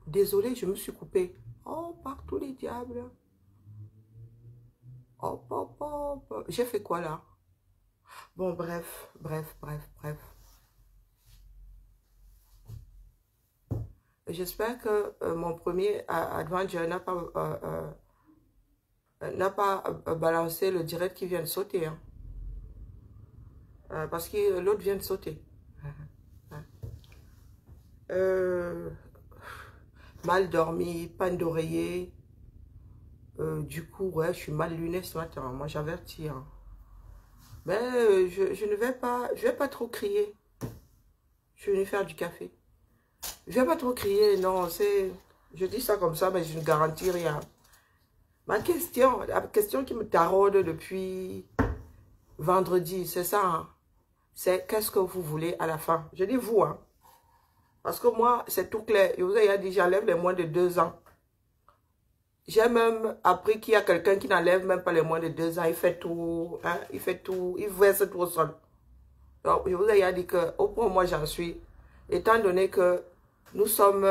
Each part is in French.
Désolée, je me suis coupée. Oh, par tous les diables. Hop, hop, hop. J'ai fait quoi là? Bon, bref, bref, bref, bref. J'espère que mon premier Adventure n'a pas balancé le direct qui vient de sauter. Hein. Parce que l'autre vient de sauter. Mal dormi, panne d'oreiller. Du coup, ouais, je suis mal lunée ce matin. Moi, j'avertis. Hein. Mais je ne vais pas trop crier. Je vais venir faire du café. Je ne vais pas trop crier, non, c'est... Je dis ça comme ça, mais je ne garantis rien. La question qui me taraude depuis vendredi, c'est ça. Hein? C'est qu'est-ce que vous voulez à la fin? Je dis vous, hein. Parce que moi, c'est tout clair. Je vous ai dit, j'enlève les moins de 2 ans. J'ai même appris qu'il y a quelqu'un qui n'enlève même pas les moins de 2 ans. Il fait tout, hein, il fait tout, il verse tout au sol. Donc, je vous ai dit que, au point où moi j'en suis, étant donné que nous sommes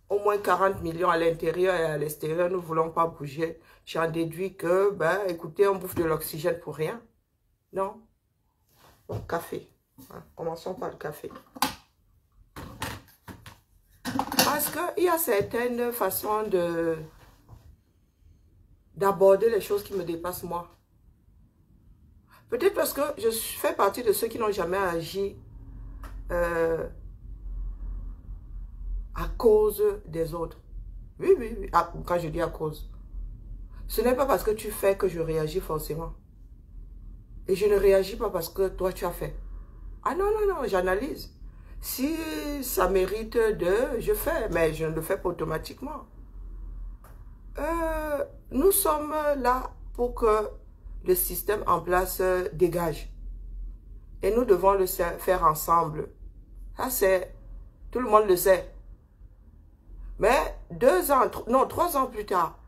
au moins 40 millions à l'intérieur et à l'extérieur, nous ne voulons pas bouger. J'en déduis que, ben, écoutez, on bouffe de l'oxygène pour rien. Non? Bon, café. Hein, commençons par le café. Parce qu'il y a certaines façons d'aborder les choses qui me dépassent moi. Peut-être parce que je fais partie de ceux qui n'ont jamais agi à cause des autres. Oui, oui, oui. Ah, quand je dis à cause, ce n'est pas parce que tu fais que je réagis forcément. Et je ne réagis pas parce que toi tu as fait. Ah non, non, non, j'analyse. Si ça mérite je fais, mais je ne le fais pas automatiquement. Nous sommes là pour que le système en place dégage. Et nous devons le faire ensemble. Ça c'est, tout le monde le sait. Mais 2 ans, non, 3 ans plus tard,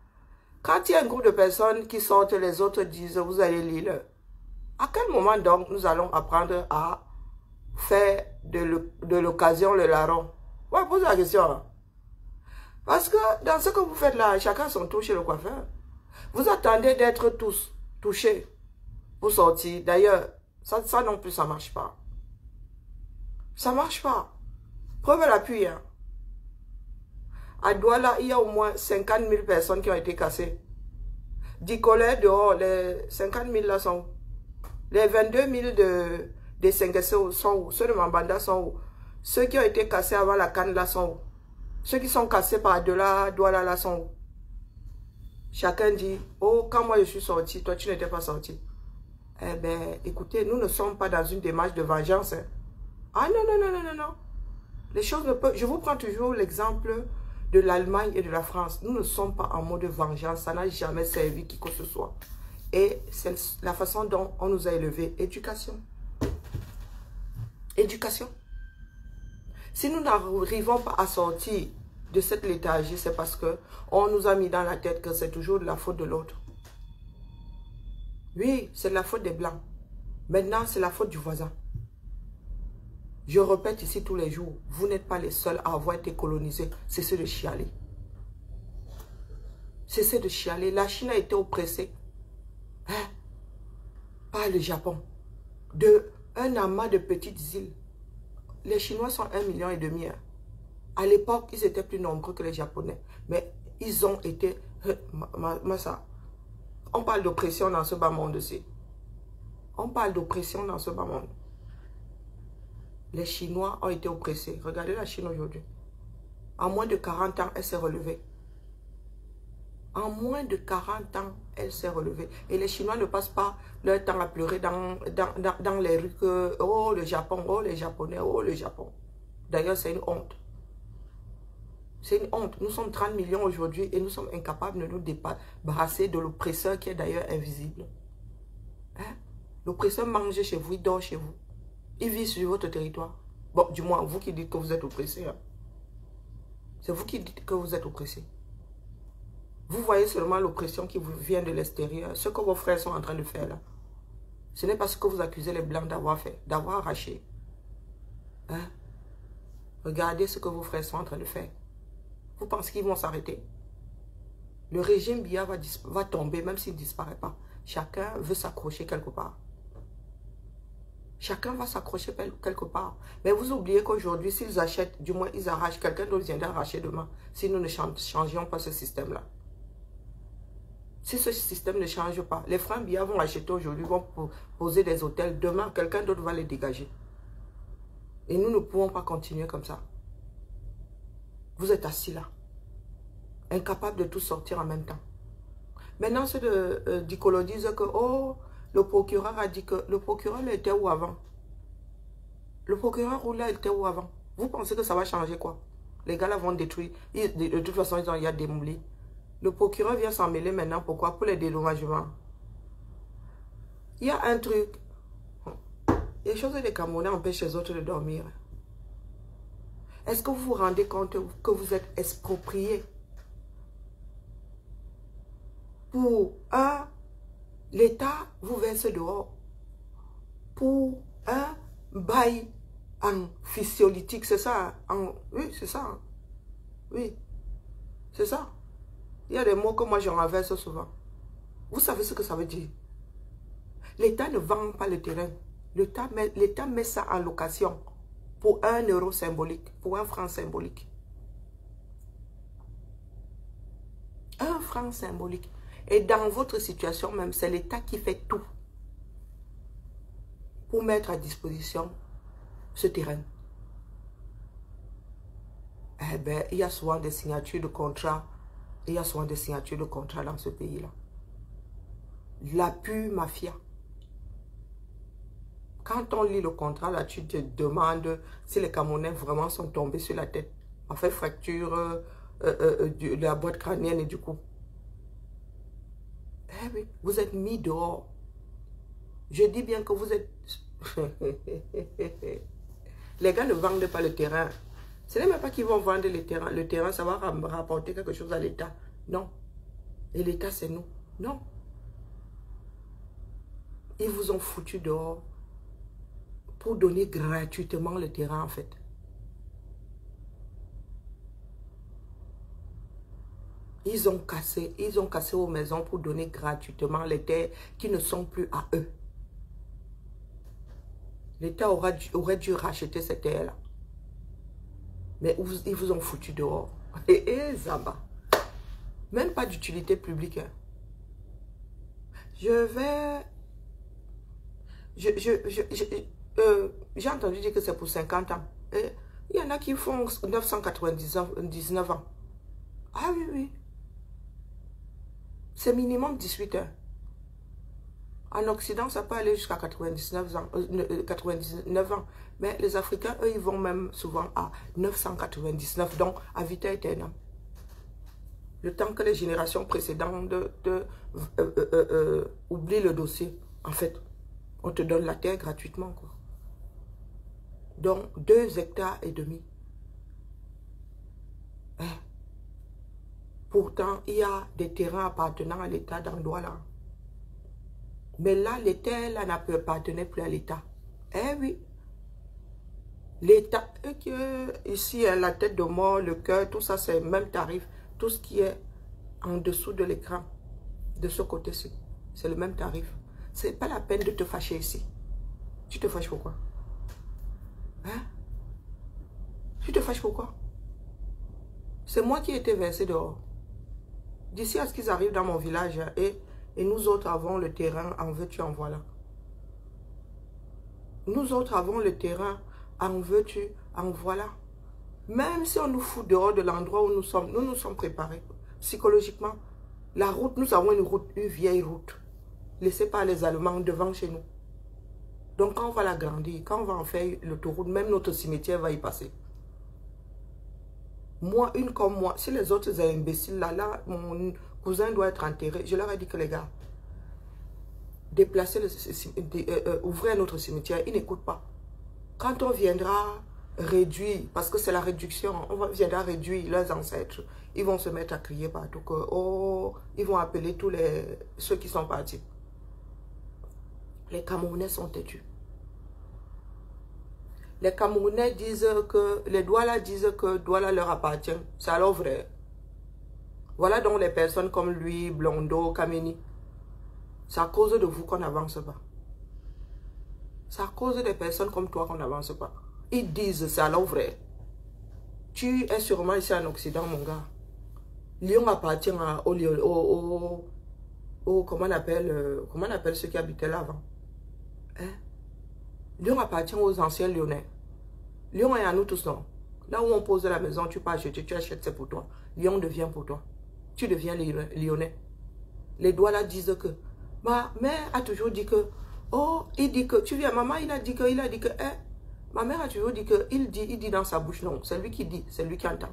quand il y a un groupe de personnes qui sortent, les autres disent, vous allez lire. À quel moment donc nous allons apprendre à faire de l'occasion le larron? Ouais, pose la question. Hein. Parce que dans ce que vous faites là, chacun son tour chez le coiffeur. Vous attendez d'être tous touchés pour sortir. D'ailleurs, ça non plus, ça ne marche pas. Ça ne marche pas. Preuve à l'appui. Hein. À Douala, il y a au moins 50 000 personnes qui ont été cassées. Dicollet dehors, les 50 000 là sont où? Les 22 000 de Sengesso sont où? Ceux de Mambanda sont où? Ceux qui ont été cassés avant la canne là sont où? Ceux qui sont cassés par delà, Douala là sont où? Chacun dit, oh, quand moi je suis sorti, toi tu n'étais pas sorti. Eh bien, écoutez, nous ne sommes pas dans une démarche de vengeance. Hein. Ah non, non, non, non, non, non. Les choses ne peuvent... Je vous prends toujours l'exemple de l'Allemagne et de la France. Nous ne sommes pas en mode vengeance. Ça n'a jamais servi qui que ce soit. Et c'est la façon dont on nous a élevés. Éducation. Éducation. Si nous n'arrivons pas à sortir de cette léthargie, c'est parce que on nous a mis dans la tête que c'est toujours de la faute de l'autre. Oui, c'est de la faute des Blancs. Maintenant, c'est la faute du voisin. Je répète ici tous les jours, vous n'êtes pas les seuls à avoir été colonisés. Cessez de chialer. Cessez de chialer. La Chine a été oppressée hein, par le Japon. De un amas de petites îles. Les Chinois sont 1,5 million. Hein. À l'époque, ils étaient plus nombreux que les Japonais. Mais ils ont été... ça. On parle d'oppression dans ce bas monde aussi. On parle d'oppression dans ce bas monde. Les Chinois ont été oppressés. Regardez la Chine aujourd'hui. En moins de 40 ans, elle s'est relevée. En moins de 40 ans, elle s'est relevée. Et les Chinois ne passent pas leur temps à pleurer dans les rues que, oh le Japon, oh les Japonais, oh le Japon. D'ailleurs, c'est une honte. C'est une honte. Nous sommes 30 millions aujourd'hui et nous sommes incapables de nous débarrasser de l'oppresseur qui est d'ailleurs invisible. Hein? L'oppresseur mange chez vous, il dort chez vous. Il vit sur votre territoire. Bon, du moins, vous qui dites que vous êtes oppressé. Hein? C'est vous qui dites que vous êtes oppressé. Vous voyez seulement l'oppression qui vous vient de l'extérieur. Ce que vos frères sont en train de faire là. Ce n'est pas ce que vous accusez les Blancs d'avoir fait, d'avoir arraché. Hein? Regardez ce que vos frères sont en train de faire. Vous pensez qu'ils vont s'arrêter? Le régime Biya va tomber même s'il ne disparaît pas. Chacun veut s'accrocher quelque part. Chacun va s'accrocher quelque part. Mais vous oubliez qu'aujourd'hui, s'ils achètent, du moins ils arrachent, quelqu'un d'autre viendra arracher demain. Si nous ne changions pas ce système-là. Si ce système ne change pas, les frères Biya vont acheter aujourd'hui, vont poser des hôtels. Demain, quelqu'un d'autre va les dégager. Et nous ne pouvons pas continuer comme ça. Vous êtes assis là, incapables de tout sortir en même temps. Maintenant, ceux d'Icolo disent que, oh, le procureur a dit que... Le procureur là était où avant? Le procureur là était où avant? Vous pensez que ça va changer quoi? Les gars là vont détruire. De toute façon, il y a démoli. Le procureur vient s'en mêler maintenant. Pourquoi? Pour les dédommagements. Il y a un truc. Les choses des Camerounais empêchent les autres de dormir. Est-ce que vous vous rendez compte que vous êtes exproprié? Pour un, l'État vous verse dehors. Pour un bail en physiolytique, c'est ça? Oui, c'est ça. Oui, c'est ça. Il y a des mots que moi je renverse souvent. Vous savez ce que ça veut dire? L'État ne vend pas le terrain. L'État met ça en location pour 1 euro symbolique, pour 1 franc symbolique. 1 franc symbolique. Et dans votre situation même, c'est l'État qui fait tout pour mettre à disposition ce terrain. Eh bien, il y a souvent des signatures de contrats. Il y a souvent des signatures de contrats dans ce pays-là. La pure mafia. Quand on lit le contrat, là, tu te demandes si les Camerounais vraiment sont tombés sur la tête. On fait fracture de la boîte crânienne et du coup. Eh oui, vous êtes mis dehors. Je dis bien que vous êtes... Les gars ne vendent pas le terrain. Ce n'est même pas qu'ils vont vendre le terrain. Le terrain, ça va rapporter quelque chose à l'État. Non. Et l'État, c'est nous. Non. Ils vous ont foutu dehors pour donner gratuitement le terrain, en fait. Ils ont cassé vos maisons pour donner gratuitement les terres qui ne sont plus à eux. L'État aurait dû racheter ces terres-là. Mais ils vous ont foutu dehors. Et Zamba. Même pas d'utilité publique. Hein. J'ai entendu dire que c'est pour 50 ans. Et il y en a qui font 999 ans. Ah oui, oui. C'est minimum 18 heures. En Occident, ça peut aller jusqu'à 99 ans. Mais les Africains, eux, ils vont même souvent à 999, donc à vita aeternam. Le temps que les générations précédentes oublient le dossier. En fait, on te donne la terre gratuitement, quoi. Donc, 2 hectares et demi. Pourtant, il y a des terrains appartenant à l'État dans Douala. Mais là, les terres là n'appartenaient plus à l'État. Eh oui. L'État, ici, la tête de mort, le cœur, tout ça, c'est le même tarif. Tout ce qui est en dessous de l'écran, de ce côté-ci, c'est le même tarif. C'est pas la peine de te fâcher ici. Tu te fâches pourquoi? Hein? Tu te fâches pourquoi? C'est moi qui ai été versé dehors. D'ici à ce qu'ils arrivent dans mon village et nous autres avons le terrain, en veux-tu, en voilà. Nous autres avons le terrain, en veux-tu, en voilà. Même si on nous fout dehors de l'endroit où nous sommes préparés. Psychologiquement, la route, nous avons une vieille route, laissée par les Allemands devant chez nous. Donc quand on va l'agrandir, quand on va en faire l'autoroute, même notre cimetière va y passer. Moi, une comme moi, si les autres sont imbéciles, là, mon cousin doit être enterré. Je leur ai dit que les gars, ouvrez un autre cimetière, ils n'écoutent pas. Quand on viendra réduire, parce que c'est la réduction, viendra réduire leurs ancêtres, ils vont se mettre à crier partout que, oh, ils vont appeler tous ceux qui sont partis. Les Camerounais sont têtus. Les Camerounais disent que, les Douala disent que Douala leur appartient. C'est alors vrai. Voilà donc les personnes comme lui, Blondo, Kameni. C'est à cause de vous qu'on n'avance pas. C'est à cause des personnes comme toi qu'on n'avance pas. Ils disent, c'est alors vrai. Tu es sûrement ici en Occident, mon gars. Lyon appartient comment on appelle ceux qui habitaient là avant. Hein? Lyon appartient aux anciens Lyonnais. Lyon est à nous tous, non? Là où on pose la maison, tu peux acheter, tu achètes, c'est pour toi. Lyon devient pour toi. Tu deviens Lyonnais. Les doigts là disent que, ma mère a toujours dit que, oh, il dit que, tu viens, maman, il a dit que, ma mère a toujours dit que, il dit dans sa bouche, non, c'est lui qui dit, c'est lui qui entend.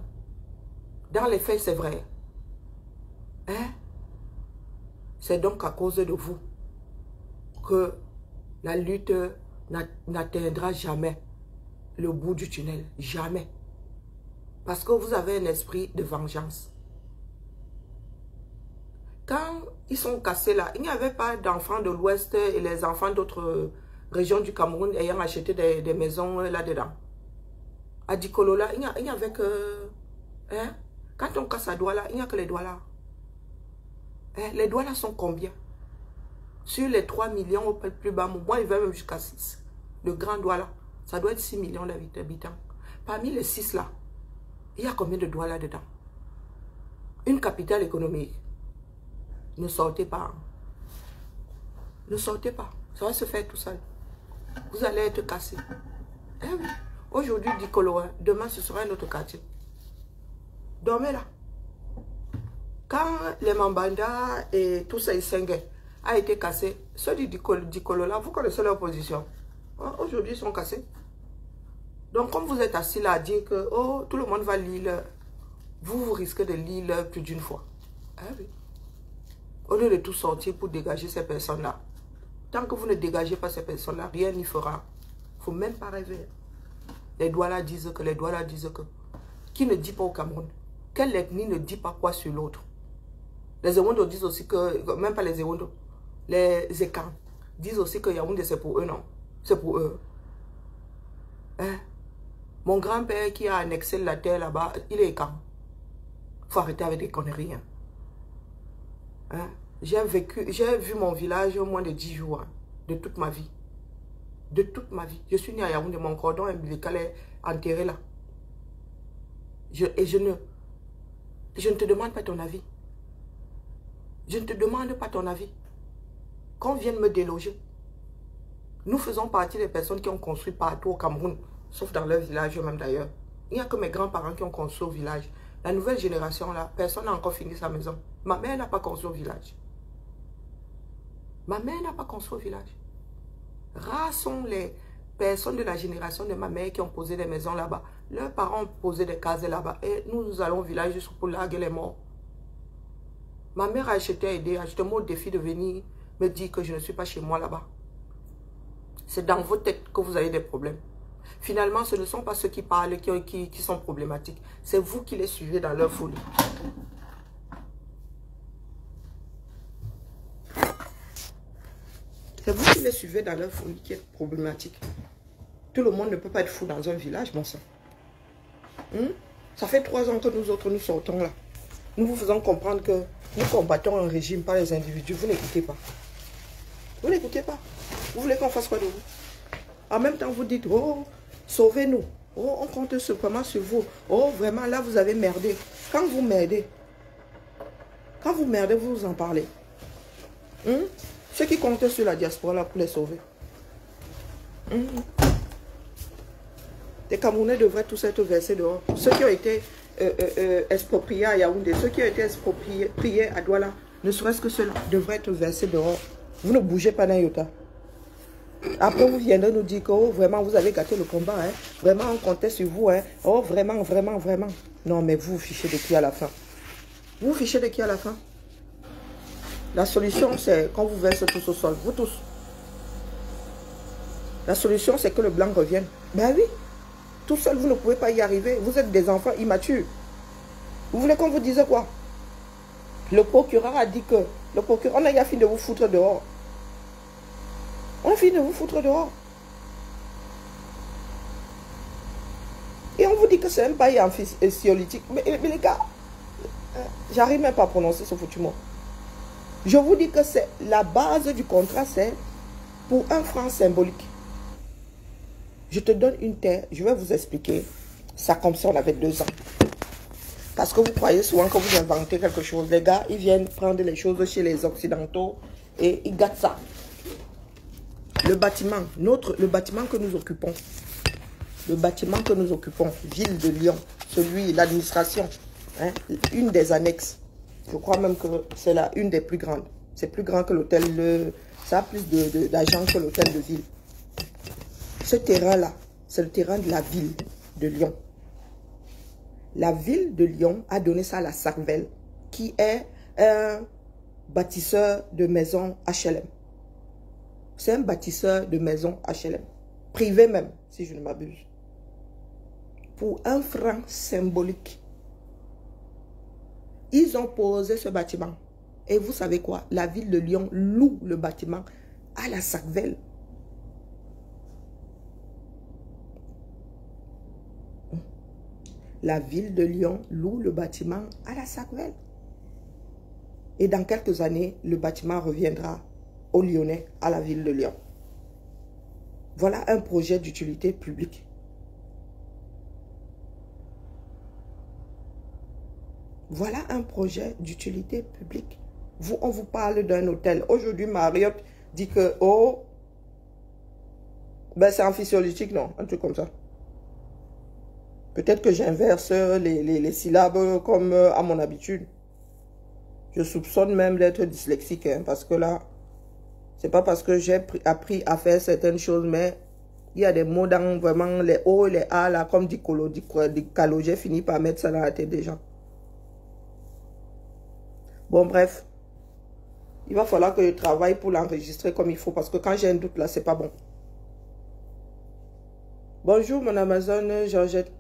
Dans les faits, c'est vrai. Hein? C'est donc à cause de vous que la lutte n'atteindra jamais le bout du tunnel. Jamais. Parce que vous avez un esprit de vengeance. Quand ils sont cassés là, il n'y avait pas d'enfants de l'Ouest et les enfants d'autres régions du Cameroun ayant acheté des maisons là-dedans. À Dikolo là, il n'y avait que... Hein? Quand on casse à doigt là, il n'y a que les doigts là. Hein? Les doigts là sont combien? Sur les 3 millions au plus bas, moi il va même jusqu'à 6. Le grand doigt là, ça doit être 6 millions d'habitants. Parmi les 6 là, il y a combien de doigts là-dedans? Une capitale économique. Ne sortez pas. Ne sortez pas. Ça va se faire tout seul. Vous allez être cassé. Eh oui. Aujourd'hui, Dikolo, demain, ce sera un autre quartier. Dormez là. Quand les Mambanda et tout ça, Issengue, a été cassé, ceux du Dikolo là, vous connaissez leur position. Aujourd'hui, ils sont cassés. Donc, comme vous êtes assis là à dire que oh, tout le monde va lire, vous risquez de lire plus d'une fois. Eh oui. Au lieu de tout sortir pour dégager ces personnes-là. Tant que vous ne dégagez pas ces personnes-là, rien n'y fera. Il ne faut même pas rêver. Les doigts là disent que, les doigts là disent que. Qui ne dit pas au Cameroun? Quelle ethnie ne dit pas quoi sur l'autre? Les Ewondo disent aussi que, même pas les Ewondo, les Ekans disent aussi que Yaoundé c'est pour eux, non? C'est pour eux. Hein? Mon grand-père qui a annexé la terre là-bas, il est Ekan. Il faut arrêter avec des conneries. Hein? Hein? J'ai vu mon village au moins de 10 jours, hein, de toute ma vie. De toute ma vie. Je suis né à Yaoundé, mon cordon ombilical est enterré là. Je ne te demande pas ton avis. Je ne te demande pas ton avis. Qu'on vienne me déloger. Nous faisons partie des personnes qui ont construit partout au Cameroun, sauf dans leur village même d'ailleurs. Il n'y a que mes grands-parents qui ont construit au village. La nouvelle génération là, personne n'a encore fini sa maison. Ma mère n'a pas construit au village. Ma mère n'a pas construit au village. Rares sont les personnes de la génération de ma mère qui ont posé des maisons là-bas. Leurs parents ont posé des cases là-bas. Et nous allons au village juste pour larguer les morts. Ma mère a acheté au défi de venir me dire que je ne suis pas chez moi là-bas. C'est dans vos têtes que vous avez des problèmes. Finalement, ce ne sont pas ceux qui parlent qui sont problématiques. C'est vous qui les suivez dans leur folie. C'est vous qui les suivez dans leur folie qui est problématique. Tout le monde ne peut pas être fou dans un village, bon sang. Ça fait 3 ans que nous autres, nous sortons là. Nous vous faisons comprendre que nous combattons un régime, pas les individus. Vous n'écoutez pas. Vous n'écoutez pas. Vous voulez qu'on fasse quoi de vous? En même temps, vous dites, oh, sauvez-nous. Oh, on compte vraiment sur vous. Oh, vraiment, là, vous avez merdé. Quand vous merdez, vous en parlez. Ceux qui comptaient sur la diaspora là pour les sauver. Les Camerounais devraient tous être versés dehors. Ceux qui ont été expropriés à Yaoundé, ceux qui ont été expropriés à Douala, ne serait-ce que ceux-là, devraient être versés dehors. Vous ne bougez pas d'un iota. Après, vous viendrez nous dire que oh, vraiment, vous avez gâté le combat. Hein? Vraiment, on comptait sur vous. Hein? Oh, vraiment, vraiment, vraiment. Non, mais vous fichez de qui à la fin? Vous fichez de qui à la fin? La solution, c'est quand vous versez tous au sol. Vous tous. La solution, c'est que le blanc revienne. Ben oui. Tout seul, vous ne pouvez pas y arriver. Vous êtes des enfants immatures. Vous voulez qu'on vous dise quoi? Le procureur a dit que... Le procureur, on a fini de vous foutre dehors. On a fini de vous foutre dehors. Et on vous dit que c'est un bail amphiolitique. Mais les gars, J'arrive même pas à prononcer ce foutu mot. Je vous dis que c'est la base du contrat, c'est pour 1 franc symbolique. Je te donne une terre, je vais vous expliquer ça comme si on avait 2 ans. Parce que vous croyez souvent que vous inventez quelque chose. Les gars, ils viennent prendre les choses chez les Occidentaux et ils gâtent ça. Le bâtiment, le bâtiment que nous occupons, ville de Lyon, celui, l'administration, hein, une des annexes, je crois même que c'est une des plus grandes. C'est plus grand que l'hôtel, ça a plus d'agents que l'hôtel de ville. Ce terrain-là, c'est le terrain de la ville de Lyon. La ville de Lyon a donné ça à la Sarvel, qui est un bâtisseur de maisons HLM. C'est un bâtisseur de maisons HLM. Privé même, si je ne m'abuse. Pour 1 franc symbolique. Ils ont posé ce bâtiment. Et vous savez quoi? La ville de Lyon loue le bâtiment à la Sarvel. La ville de Lyon loue le bâtiment à la Sarvel. Et dans quelques années, le bâtiment reviendra aux Lyonnais, à la ville de Lyon. Voilà un projet d'utilité publique. Voilà un projet d'utilité publique. On vous parle d'un hôtel. Aujourd'hui, Marriott dit que, oh, ben c'est amphisiolytique, non? Un truc comme ça. Peut-être que j'inverse les syllabes comme à mon habitude. Je soupçonne même d'être dyslexique, hein, parce que là, c'est pas parce que j'ai appris à faire certaines choses, mais il y a des mots dans vraiment les O et les A, là, comme dicolo, dicalo, j'ai fini par mettre ça dans la tête des gens. Bon, bref. Il va falloir que je travaille pour l'enregistrer comme il faut, parce que quand j'ai un doute là, c'est pas bon. Bonjour, mon Amazon, Georgette.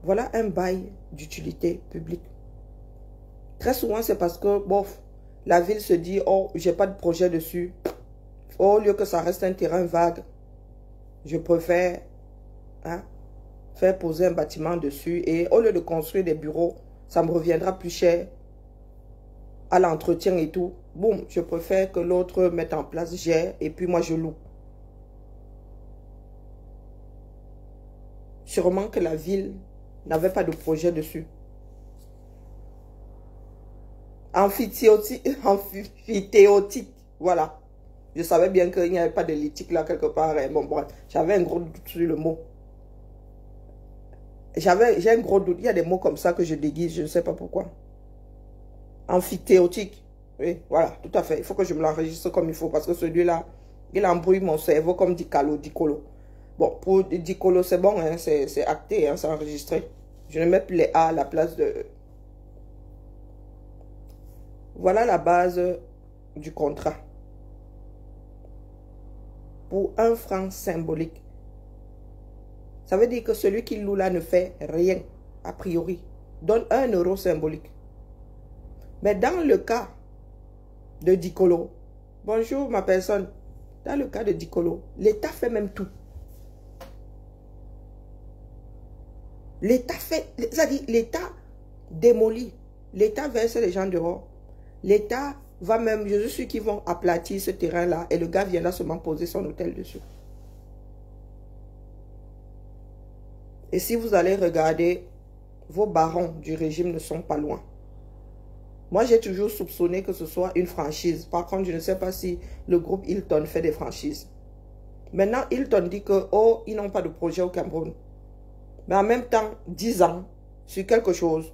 Voilà un bail d'utilité publique. Très souvent, c'est parce que, bof, la ville se dit, oh, j'ai pas de projet dessus. Au lieu que ça reste un terrain vague, je préfère faire poser un bâtiment dessus. Et au lieu de construire des bureaux, ça me reviendra plus cher à l'entretien et tout. Boum, je préfère que l'autre mette en place, gère, et puis moi je loue. Sûrement que la ville n'avait pas de projet dessus. Amphithéotique, voilà. Je savais bien qu'il n'y avait pas de lithique là quelque part. Bon, bref, j'avais un gros doute sur le mot. J'ai un gros doute. Il y a des mots comme ça que je déguise, je ne sais pas pourquoi. Amphithéotique. Oui, voilà, tout à fait. Il faut que je me l'enregistre comme il faut parce que celui-là, il embrouille mon cerveau comme dicolo. Bon, pour dicolo, c'est bon, hein, c'est acté, hein, c'est enregistré. Je ne mets plus les A à la place de... Voilà la base du contrat. Pour 1 franc symbolique. Ça veut dire que celui qui loue là ne fait rien, a priori. Donne 1 euro symbolique. Mais dans le cas de Dicolo, bonjour ma personne, dans le cas de Dicolo, l'État fait même tout. L'État fait, c'est-à-dire l'État démolit, l'État verse les gens dehors. L'État va même, je suis qui vont aplatir ce terrain-là et le gars viendra seulement poser son hôtel dessus. Et si vous allez regarder, vos barons du régime ne sont pas loin. Moi, j'ai toujours soupçonné que ce soit une franchise. Par contre, je ne sais pas si le groupe Hilton fait des franchises. Maintenant, Hilton dit que, oh, ils n'ont pas de projet au Cameroun. Mais en même temps, 10 ans sur quelque chose,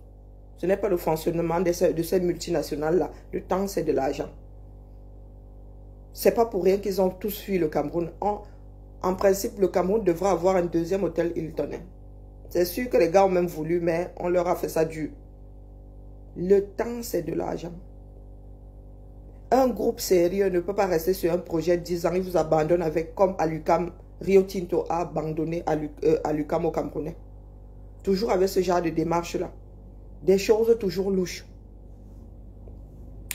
ce n'est pas le fonctionnement de ces multinationales-là. Le temps, c'est de l'argent. C'est pas pour rien qu'ils ont tous fui le Cameroun. En principe, le Cameroun devrait avoir un 2e hôtel Hilton. C'est sûr que les gars ont même voulu, mais on leur a fait ça dur. Le temps, c'est de l'argent. Un groupe sérieux ne peut pas rester sur un projet 10 ans. Il vous abandonne avec, comme Alucam, Rio Tinto a abandonné Alucam au Camerounais. Toujours avec ce genre de démarche-là. Des choses toujours louches.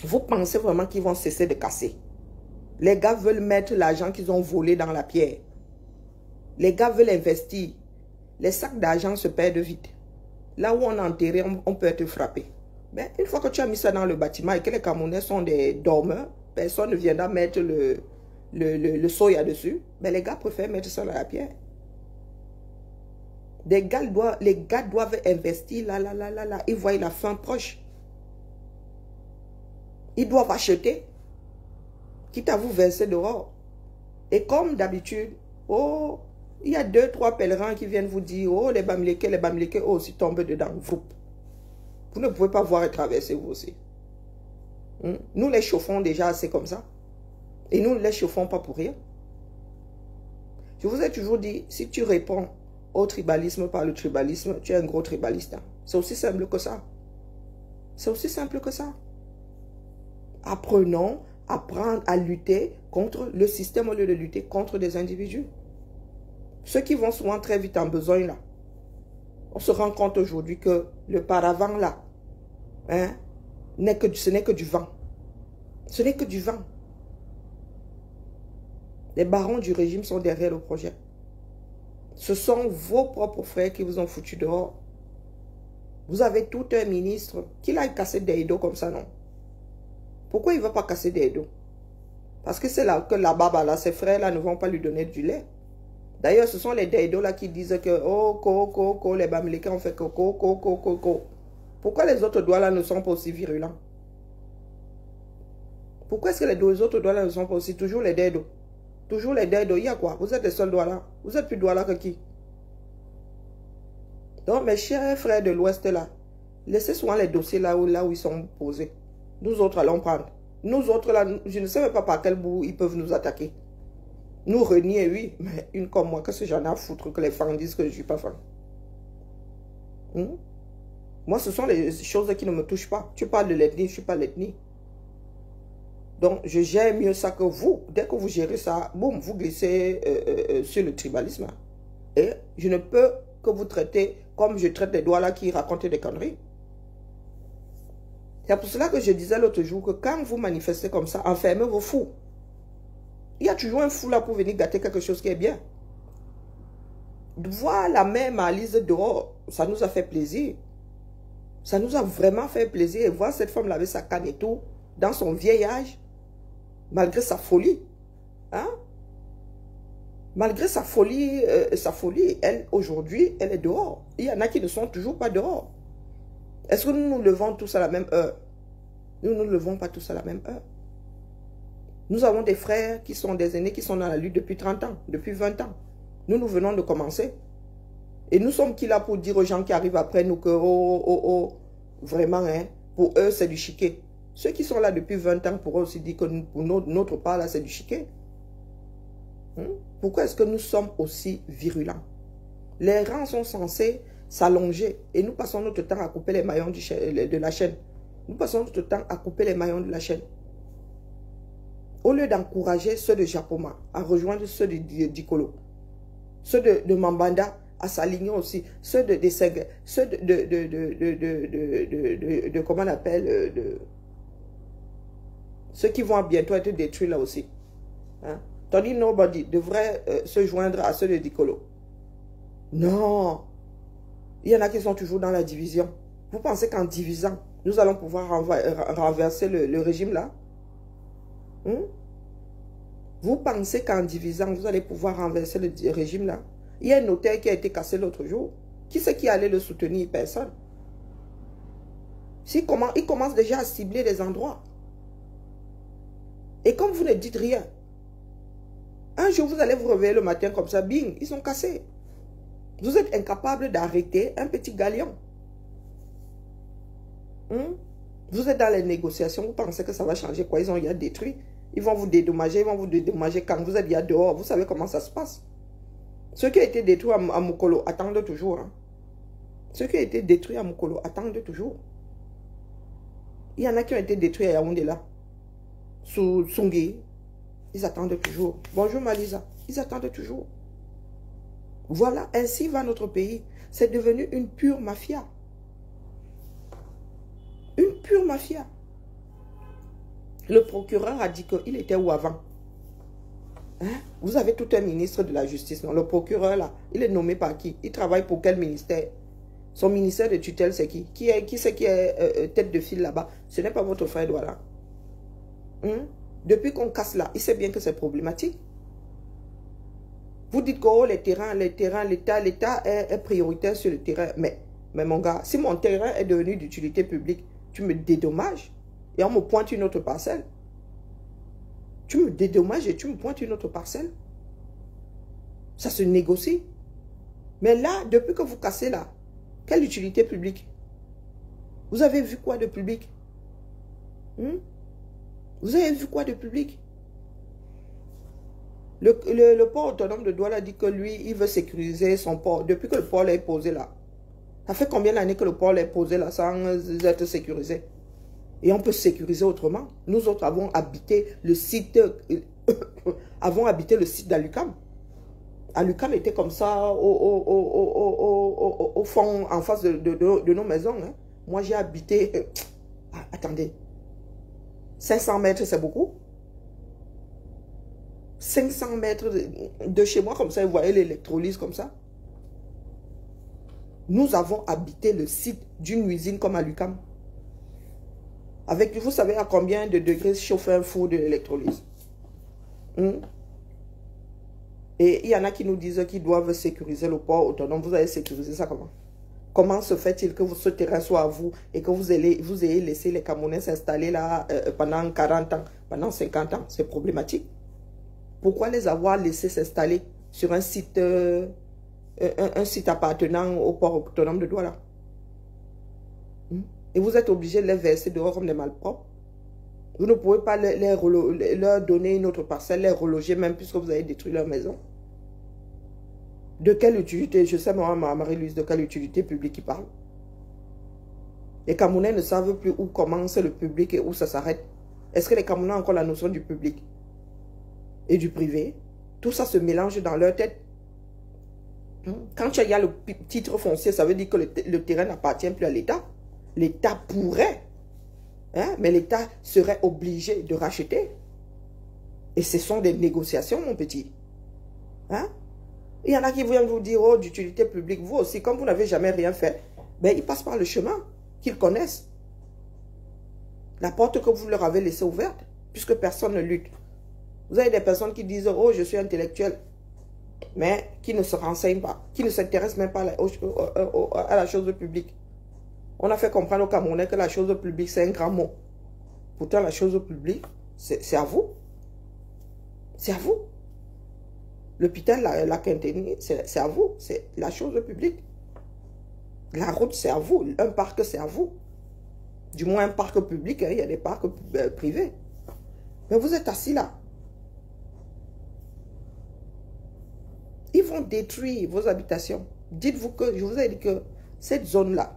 Vous pensez vraiment qu'ils vont cesser de casser? Les gars veulent mettre l'argent qu'ils ont volé dans la pierre. Les gars veulent investir. Les sacs d'argent se perdent vite. Là où on a enterré, on peut être frappé. Mais une fois que tu as mis ça dans le bâtiment et que les Camerounais sont des dormeurs, personne ne viendra mettre le soya dessus. Mais les gars préfèrent mettre ça dans la pierre. Les gars doivent investir là. Ils voient la fin proche. Ils doivent acheter, quitte à vous verser dehors. Et comme d'habitude, oh, il y a 2-3 pèlerins qui viennent vous dire, oh, les Bamileke aussi tombent dedans. Vous ne pouvez pas voir et traverser vous aussi. Nous les chauffons déjà assez comme ça. Et nous ne les chauffons pas pour rien. Je vous ai toujours dit, si tu réponds au tribalisme par le tribalisme, tu es un gros tribaliste. C'est aussi simple que ça. C'est aussi simple que ça. Apprendre à lutter contre le système au lieu de lutter contre des individus. Ceux qui vont souvent très vite en besoin là. On se rend compte aujourd'hui que le paravent là, ce n'est que du vent. Ce n'est que du vent. Les barons du régime sont derrière le projet. Ce sont vos propres frères qui vous ont foutu dehors. Vous avez tout un ministre qui l'a cassé des dos comme ça, non? Pourquoi il ne va pas casser des dos? Parce que c'est là que là-bas, là, ses frères là ne vont pas lui donner du lait. D'ailleurs, ce sont les Deido là qui disent que oh, les Bamileke ont fait co. Pourquoi les autres doigts là ne sont pas aussi virulents? Pourquoi est-ce que les autres doigts là ne sont pas aussi toujours les Deido? Toujours les Deido, il y a quoi? Vous êtes les seuls doigts là. Vous êtes plus doigts là que qui? Donc, mes chers frères de l'Ouest là, laissez souvent les dossiers là où ils sont posés. Nous autres allons prendre. Nous autres là, je ne sais même pas par quel bout ils peuvent nous attaquer. Nous renier, oui, mais une comme moi, qu'est-ce que j'en ai à foutre que les femmes disent que je ne suis pas femme? Moi, ce sont les choses qui ne me touchent pas. Tu parles de l'ethnie, je ne suis pas l'ethnie. Donc, je gère mieux ça que vous. Dès que vous gérez ça, boum, vous glissez sur le tribalisme. Et je ne peux que vous traiter comme je traite les doigts là qui racontent des conneries. C'est pour cela que je disais l'autre jour que quand vous manifestez comme ça, enfermez vos fous. Il y a toujours un fou là pour venir gâter quelque chose qui est bien. Voir la mère Malise dehors, ça nous a fait plaisir. Ça nous a vraiment fait plaisir. Et voir cette femme laver sa canne et tout, dans son vieil âge, malgré sa folie. Hein? Malgré sa folie, elle, aujourd'hui, elle est dehors. Il y en a qui ne sont toujours pas dehors. Est-ce que nous nous levons tous à la même heure? Nous ne nous levons pas tous à la même heure. Nous avons des frères qui sont des aînés qui sont dans la lutte depuis 30 ans, depuis 20 ans. Nous venons de commencer. Et nous sommes qui là pour dire aux gens qui arrivent après nous que, vraiment, hein, pour eux, c'est du chiquet. Ceux qui sont là depuis 20 ans, pour eux aussi dire que pour notre part, là, c'est du chiquet. Pourquoi est-ce que nous sommes aussi virulents? Les rangs sont censés s'allonger et nous passons notre temps à couper les maillons de la chaîne. Nous passons notre temps à couper les maillons de la chaîne. Au lieu d'encourager ceux de Japoma à rejoindre ceux de Dikolo, ceux de Mambanda à s'aligner aussi, ceux de Seg, ceux de comment on appelle, ceux qui vont bientôt être détruits là aussi. Hein? Tandis nobody devrait se joindre à ceux de Dikolo. Non. Il y en a qui sont toujours dans la division. Vous pensez qu'en divisant, nous allons pouvoir renverser le régime là? Vous pensez qu'en divisant, vous allez pouvoir renverser le régime là? Il y a un notaire qui a été cassé l'autre jour. Qui c'est qui allait le soutenir? Personne. Il commence déjà à cibler des endroits. Et comme vous ne dites rien, un jour vous allez vous réveiller le matin comme ça, bing, ils sont cassés. Vous êtes incapable d'arrêter un petit galion. Vous êtes dans les négociations, vous pensez que ça va changer quoi? Ils ont déjà détruit. Ils vont vous dédommager quand vous êtes déjà dehors. Vous savez comment ça se passe. Ceux qui ont été détruits à Mukolo attendent toujours. Hein. Ceux qui ont été détruits à Mukolo attendent toujours. Il y en a qui ont été détruits à Yaoundé là. Sous Sungui. Ils attendent toujours. Bonjour Malisa. Ils attendent toujours. Voilà, ainsi va notre pays. C'est devenu une pure mafia. Une pure mafia. Le procureur a dit qu'il était où avant? Hein? Vous avez tout un ministre de la justice, non? Le procureur là, il est nommé par qui? Il travaille pour quel ministère? Son ministère de tutelle, c'est qui? Qui c'est qui est tête de file là-bas? Ce n'est pas votre frère Douala. Depuis qu'on casse là, il sait bien que c'est problématique. Vous dites que oh, l'État est prioritaire sur le terrain. Mais mon gars, si mon terrain est devenu d'utilité publique, tu me dédommages et on me pointe une autre parcelle. Tu me dédommages et tu me pointes une autre parcelle. Ça se négocie. Mais là, depuis que vous cassez là, quelle utilité publique? Vous avez vu quoi de public? Vous avez vu quoi de public? Le port autonome de Douala dit que lui, il veut sécuriser son port. Depuis que le port est posé là. Ça fait combien d'années que le port est posé là sans être sécurisé? Et on peut sécuriser autrement. Nous autres avons habité le site, avons habité le site d'Alucam. Alucam était comme ça au fond, en face de nos maisons. Hein. Moi, j'ai habité... attendez. 500 mètres, c'est beaucoup. 500 mètres de chez moi, comme ça, vous voyez l'électrolyse comme ça. Nous avons habité le site d'une usine comme Alucam. Avec, vous savez à combien de degrés chauffe un four de l'électrolyse? Et il y en a qui nous disent qu'ils doivent sécuriser le port autonome. Vous allez sécuriser ça comment? Comment se fait-il que ce terrain soit à vous et que vous ayez laissé les Camerounais s'installer là pendant 40 ans, pendant 50 ans? C'est problématique. Pourquoi les avoir laissés s'installer sur un site appartenant au port autonome de Douala? Et vous êtes obligé de les verser dehors comme des malpropres. Vous ne pouvez pas leur donner une autre parcelle, les reloger même puisque vous avez détruit leur maison. De quelle utilité? Je sais, moi, Marie-Louise, de quelle utilité publique il parle? Les Camerounais ne savent plus où commence le public et où ça s'arrête. Est-ce que les Camerounais ont encore la notion du public et du privé? Tout ça se mélange dans leur tête. Quand il y a le titre foncier, ça veut dire que le terrain n'appartient plus à l'État. L'État pourrait, mais l'État serait obligé de racheter. Et ce sont des négociations, mon petit. Il y en a qui viennent vous dire, oh, d'utilité publique. Vous aussi, comme vous n'avez jamais rien fait, ben, ils passent par le chemin qu'ils connaissent. La porte que vous leur avez laissée ouverte, puisque personne ne lutte. Vous avez des personnes qui disent, oh, je suis intellectuel, mais qui ne se renseignent pas, qui ne s'intéressent même pas à la chose publique. On a fait comprendre aux Camerounais que la chose publique, c'est un grand mot. Pourtant, la chose publique, c'est à vous. C'est à vous. L'hôpital, la quinténie, c'est à vous. C'est la chose publique. La route, c'est à vous. Un parc, c'est à vous. Du moins, un parc public, il y a des parcs privés. Mais vous êtes assis là. Ils vont détruire vos habitations. Dites-vous que, je vous ai dit que cette zone-là,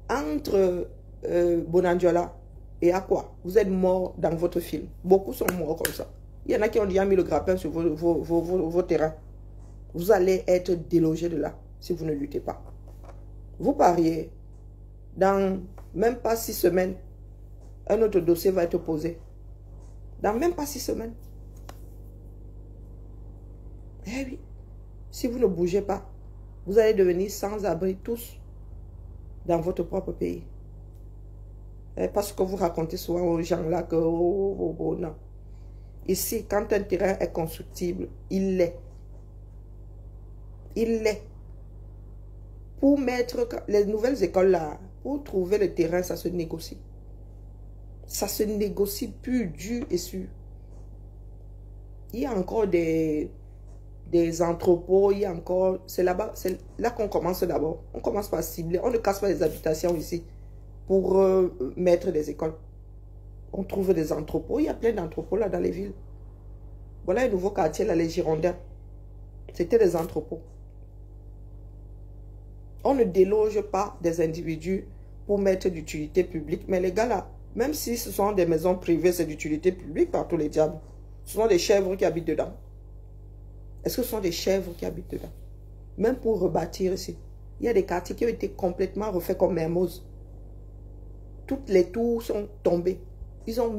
entre Bonandiola et Aqua, vous êtes morts dans votre film. Beaucoup sont morts comme ça. Il y en a qui ont déjà mis le grappin sur vos terrains. Vous allez être délogés de là si vous ne luttez pas. Vous pariez, dans même pas 6 semaines, un autre dossier va être posé. Dans même pas 6 semaines. Eh oui, si vous ne bougez pas, vous allez devenir sans abri tous dans votre propre pays. Et parce que vous racontez souvent aux gens là que non. Ici, quand un terrain est constructible, il l'est. Il l'est. Pour mettre les nouvelles écoles là, pour trouver le terrain, ça se négocie. Ça se négocie pur, dur et sûr. Il y a encore des entrepôts, il y a encore... C'est là-bas, c'est là qu'on commence d'abord. On commence par cibler. On ne casse pas les habitations ici pour mettre des écoles. On trouve des entrepôts. Il y a plein d'entrepôts là dans les villes. Voilà un nouveau quartier là, les Girondins. C'était des entrepôts. On ne déloge pas des individus pour mettre d'utilité publique. Mais les gars là, même si ce sont des maisons privées, c'est d'utilité publique par tous les diables. Ce sont des chèvres qui habitent dedans. Est-ce que ce sont des chèvres qui habitent dedans? Même pour rebâtir ici. Il y a des quartiers qui ont été complètement refaits comme Mermoz. Toutes les tours sont tombées. Ils ont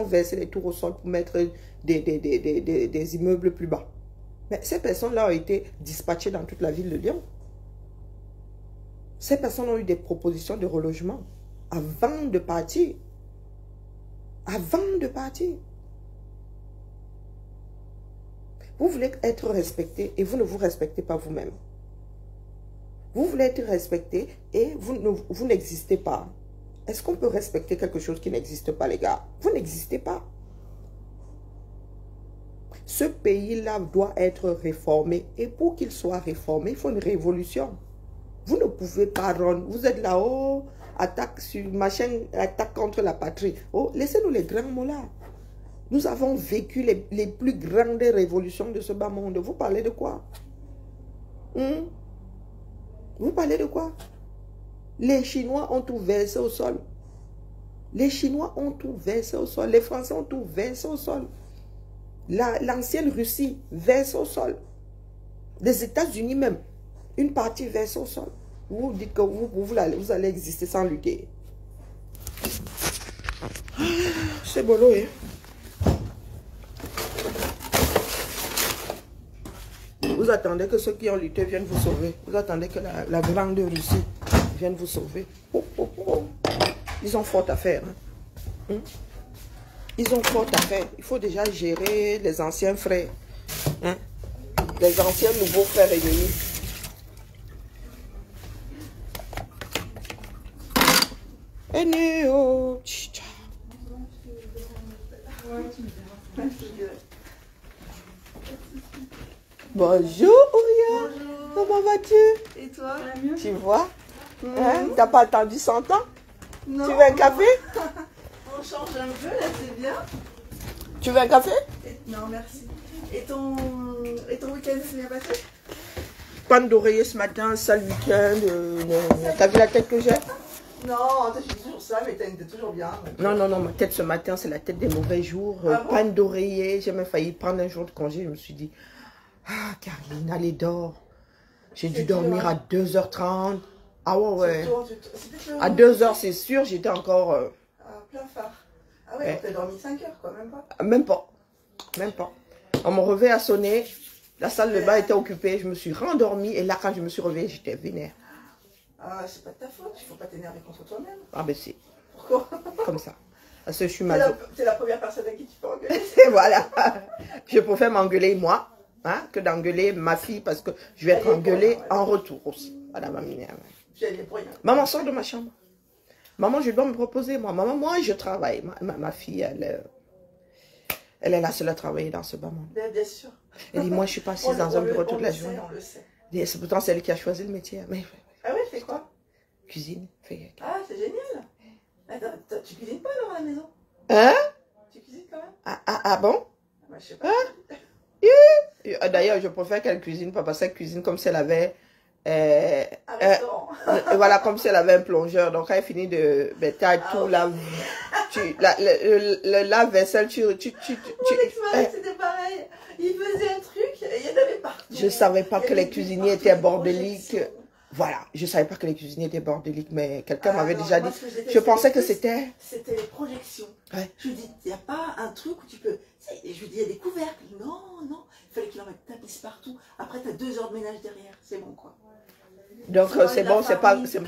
versé les tours au sol pour mettre des immeubles plus bas. Mais ces personnes-là ont été dispatchées dans toute la ville de Lyon. Ces personnes ont eu des propositions de relogement avant de partir. Avant de partir. Vous voulez être respecté et vous ne vous respectez pas vous-même. Vous voulez être respecté et vous n'existez pas. Est-ce qu'on peut respecter quelque chose qui n'existe pas, les gars? Vous n'existez pas. Ce pays-là doit être réformé. Et pour qu'il soit réformé, il faut une révolution. Vous ne pouvez pas rendre. Vous êtes là-haut, attaque sur machin, attaque contre la patrie. Oh, laissez-nous les grands mots là. Nous avons vécu les plus grandes révolutions de ce bas monde. Vous parlez de quoi? Vous parlez de quoi? Les Chinois ont tout versé au sol. Les Chinois ont tout versé au sol. Les Français ont tout versé au sol. L'ancienne Russie verse au sol. Les États-Unis même, une partie verse au sol. Vous dites que vous allez exister sans lutter. C'est bolo, hein? Vous attendez que ceux qui ont lutté viennent vous sauver. Vous attendez que la grande Russie vienne vous sauver. Ils ont fort à faire. Hein? Ils ont fort à faire. Il faut déjà gérer les anciens frères. Hein? Les anciens nouveaux frères ennemis. Eneo. Bonjour, Ouria. Comment vas-tu? Et toi? Tu vois? Hein? T'as pas attendu 100 ans? Non. Tu veux un café? On change un peu, là, c'est bien. Tu veux un café? Non, merci. Et ton week-end s'est bien passé? Panne d'oreiller ce matin, sale week-end. T'as vu la tête que j'ai? Non, toi, je suis toujours ça, mais t'es toujours bien. Non, non, non, ma tête ce matin, c'est la tête des mauvais jours. Ah bon? Panne d'oreiller, j'ai même failli prendre un jour de congé. Je me suis dit, ah, Caroline, allez, dors. J'ai dû dormir à 2h30. Ah ouais, ouais. À 2h, c'est sûr, j'étais encore... plein phare. Ah ouais, t'as dormi 5 heures, quoi, même pas? Même pas. Même pas. Mon réveil a sonné. La salle de bain était occupée. Je me suis rendormie. Et là, quand je me suis réveillée, j'étais vénère. Ah, c'est pas de ta faute. Il faut pas t'énerver contre toi-même. Ah ben c'est Pourquoi? comme ça. Parce que je suis T'es la première personne à qui tu peux engueuler. Et voilà. Je préfère m'engueuler moi, hein, que d'engueuler ma fille parce que je vais être engueulée en retour aussi. Voilà, ma mignonne. Maman, sort de ma chambre. Maman, je dois me reposer, moi. Maman, moi, je travaille. Ma fille, elle est la seule à travailler dans ce bas monde. Bien sûr. Elle dit, moi, je suis pas assise dans un bureau toute la journée. On le sait. C'est pourtant c'est elle qui a choisi le métier. Mais, ah ouais, fais quoi? Cuisine. Ah, c'est génial. Attends, tu cuisines pas alors à la maison? Hein? Tu cuisines quand même? Ah bon? Bah, je sais pas. D'ailleurs, je préfère qu'elle cuisine pas parce qu'elle cuisine comme si elle avait... un restaurant. Voilà, comme si elle avait un plongeur. Donc, quand elle finit de... Ben, t'as tout là. Le lave-vaisselle, Mon ex-mari, c'était pareil. Il faisait un truc et il y en avait partout. Je savais pas que les cuisiniers étaient bordéliques. Voilà, je savais pas que les cuisiniers étaient bordéliques, mais quelqu'un m'avait déjà dit. Je pensais que c'était... C'était les projections. Ouais. Je lui dis, il n'y a pas un truc où tu peux... Et je lui dis, il y a des couvercles. Non, non. Il fallait qu'il en mette tapis partout. Après, tu as 2 heures de ménage derrière. C'est bon, quoi. Donc, c'est bon, c'est pas... Ça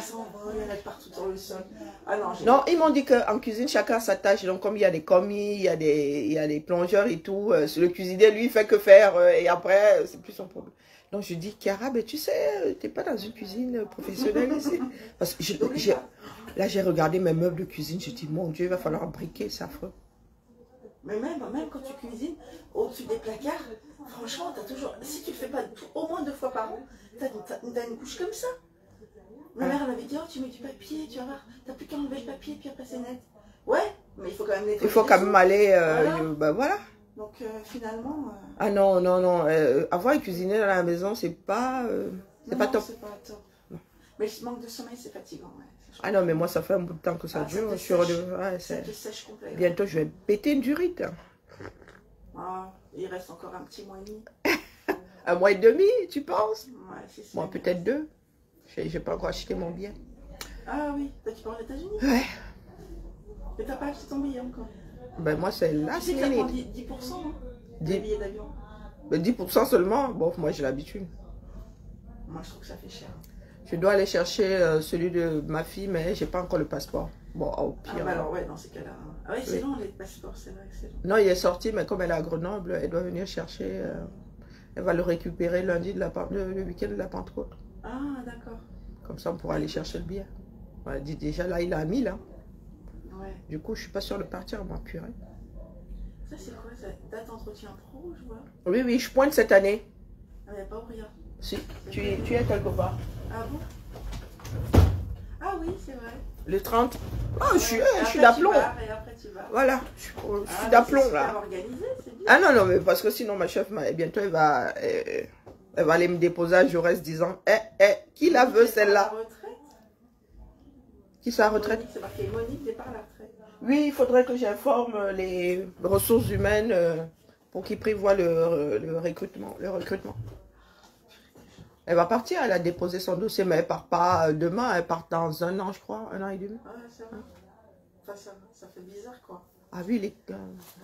s'envole, il y en a partout sur le sol. Ah non, non, ils m'ont dit qu'en cuisine, chacun sa tâche. Donc, comme il y a des commis, il y a des plongeurs et tout, le cuisinier, lui, il fait que faire. Et après, c'est plus son problème. Donc, je dis, Chiara, ben, tu sais, tu n'es pas dans une cuisine professionnelle ici. Parce que là, j'ai regardé mes meubles de cuisine. Je dis, mon Dieu, il va falloir briquer, c'est affreux. Mais même quand tu cuisines, au-dessus des placards, franchement, tu as toujours... Si tu ne le fais pas au moins 2 fois par an, tu as une couche comme ça. Ma mère, elle avait dit, oh, tu mets du papier, tu vas voir, tu n'as plus qu'à enlever le papier, puis après c'est net. Ouais, mais il faut quand même nettoyer. Il faut quand même aller... ben voilà. Donc finalement... Ah non, non, non. Avoir cuisiné dans la maison, c'est pas... c'est pas top. C'est pas top. Non. Mais le manque de sommeil, c'est fatigant. Ouais. Ah non, mais moi, ça fait un bout de temps que ça dure. Ça te sèche complètement. Bientôt, je vais péter une durite. Ah, il reste encore un petit mois et demi. 1 mois et demi, tu penses? Ouais, c'est ça. Moi, peut-être 2. J'ai pas encore acheté mon billet. Ah oui, toi, tu pars aux États-Unis? Ouais. Mais t'as pas acheté ton billet encore? Ben moi, c'est là. Tu sais que ça prend 10%, hein, des billets d'avion. Ben 10% seulement. Bon, moi, j'ai l'habitude. Moi, je trouve que ça fait cher. Je dois aller chercher celui de ma fille, mais j'ai pas encore le passeport. Bon, au pire. Ah, bah alors, ouais, dans ces cas-là. Ah, ouais, c'est long, les passeports, c'est vrai que c'est long. Non, il est sorti, mais comme elle est à Grenoble, elle doit venir chercher. Elle va le récupérer lundi, le week-end de la Pentecôte. Ah, d'accord. Comme ça, on pourra aller chercher le billet. Ouais, déjà, là, il a mis, là. Ouais. Du coup, je suis pas sûre de partir, moi, purée. Ça, c'est quoi, ça? Date entretien pro, je vois. Oui, oui, je pointe cette année. Ah, il n'y a pas rien. Si, tu es quelque part. Ah bon? Ah oui, c'est vrai. Le 30. Ah, je suis Et d'aplomb. après, tu vas. Voilà, je suis d'aplomb, là. Organisé, c'est bien. Ah non, non, mais parce que sinon, ma chef, bientôt, elle va aller me déposer à Jaurès disant, qui la veut, celle-là? Qui sa retraite? C'est marqué Monique, départ à la retraite. Oui, il faudrait que j'informe les ressources humaines pour qu'ils prévoient le recrutement. Elle va partir, elle a déposé son dossier, mais elle part pas demain, elle part dans 1 an, je crois, 1 an et demi. Ah, c'est vrai. Enfin, ça fait bizarre, quoi. Ah oui, les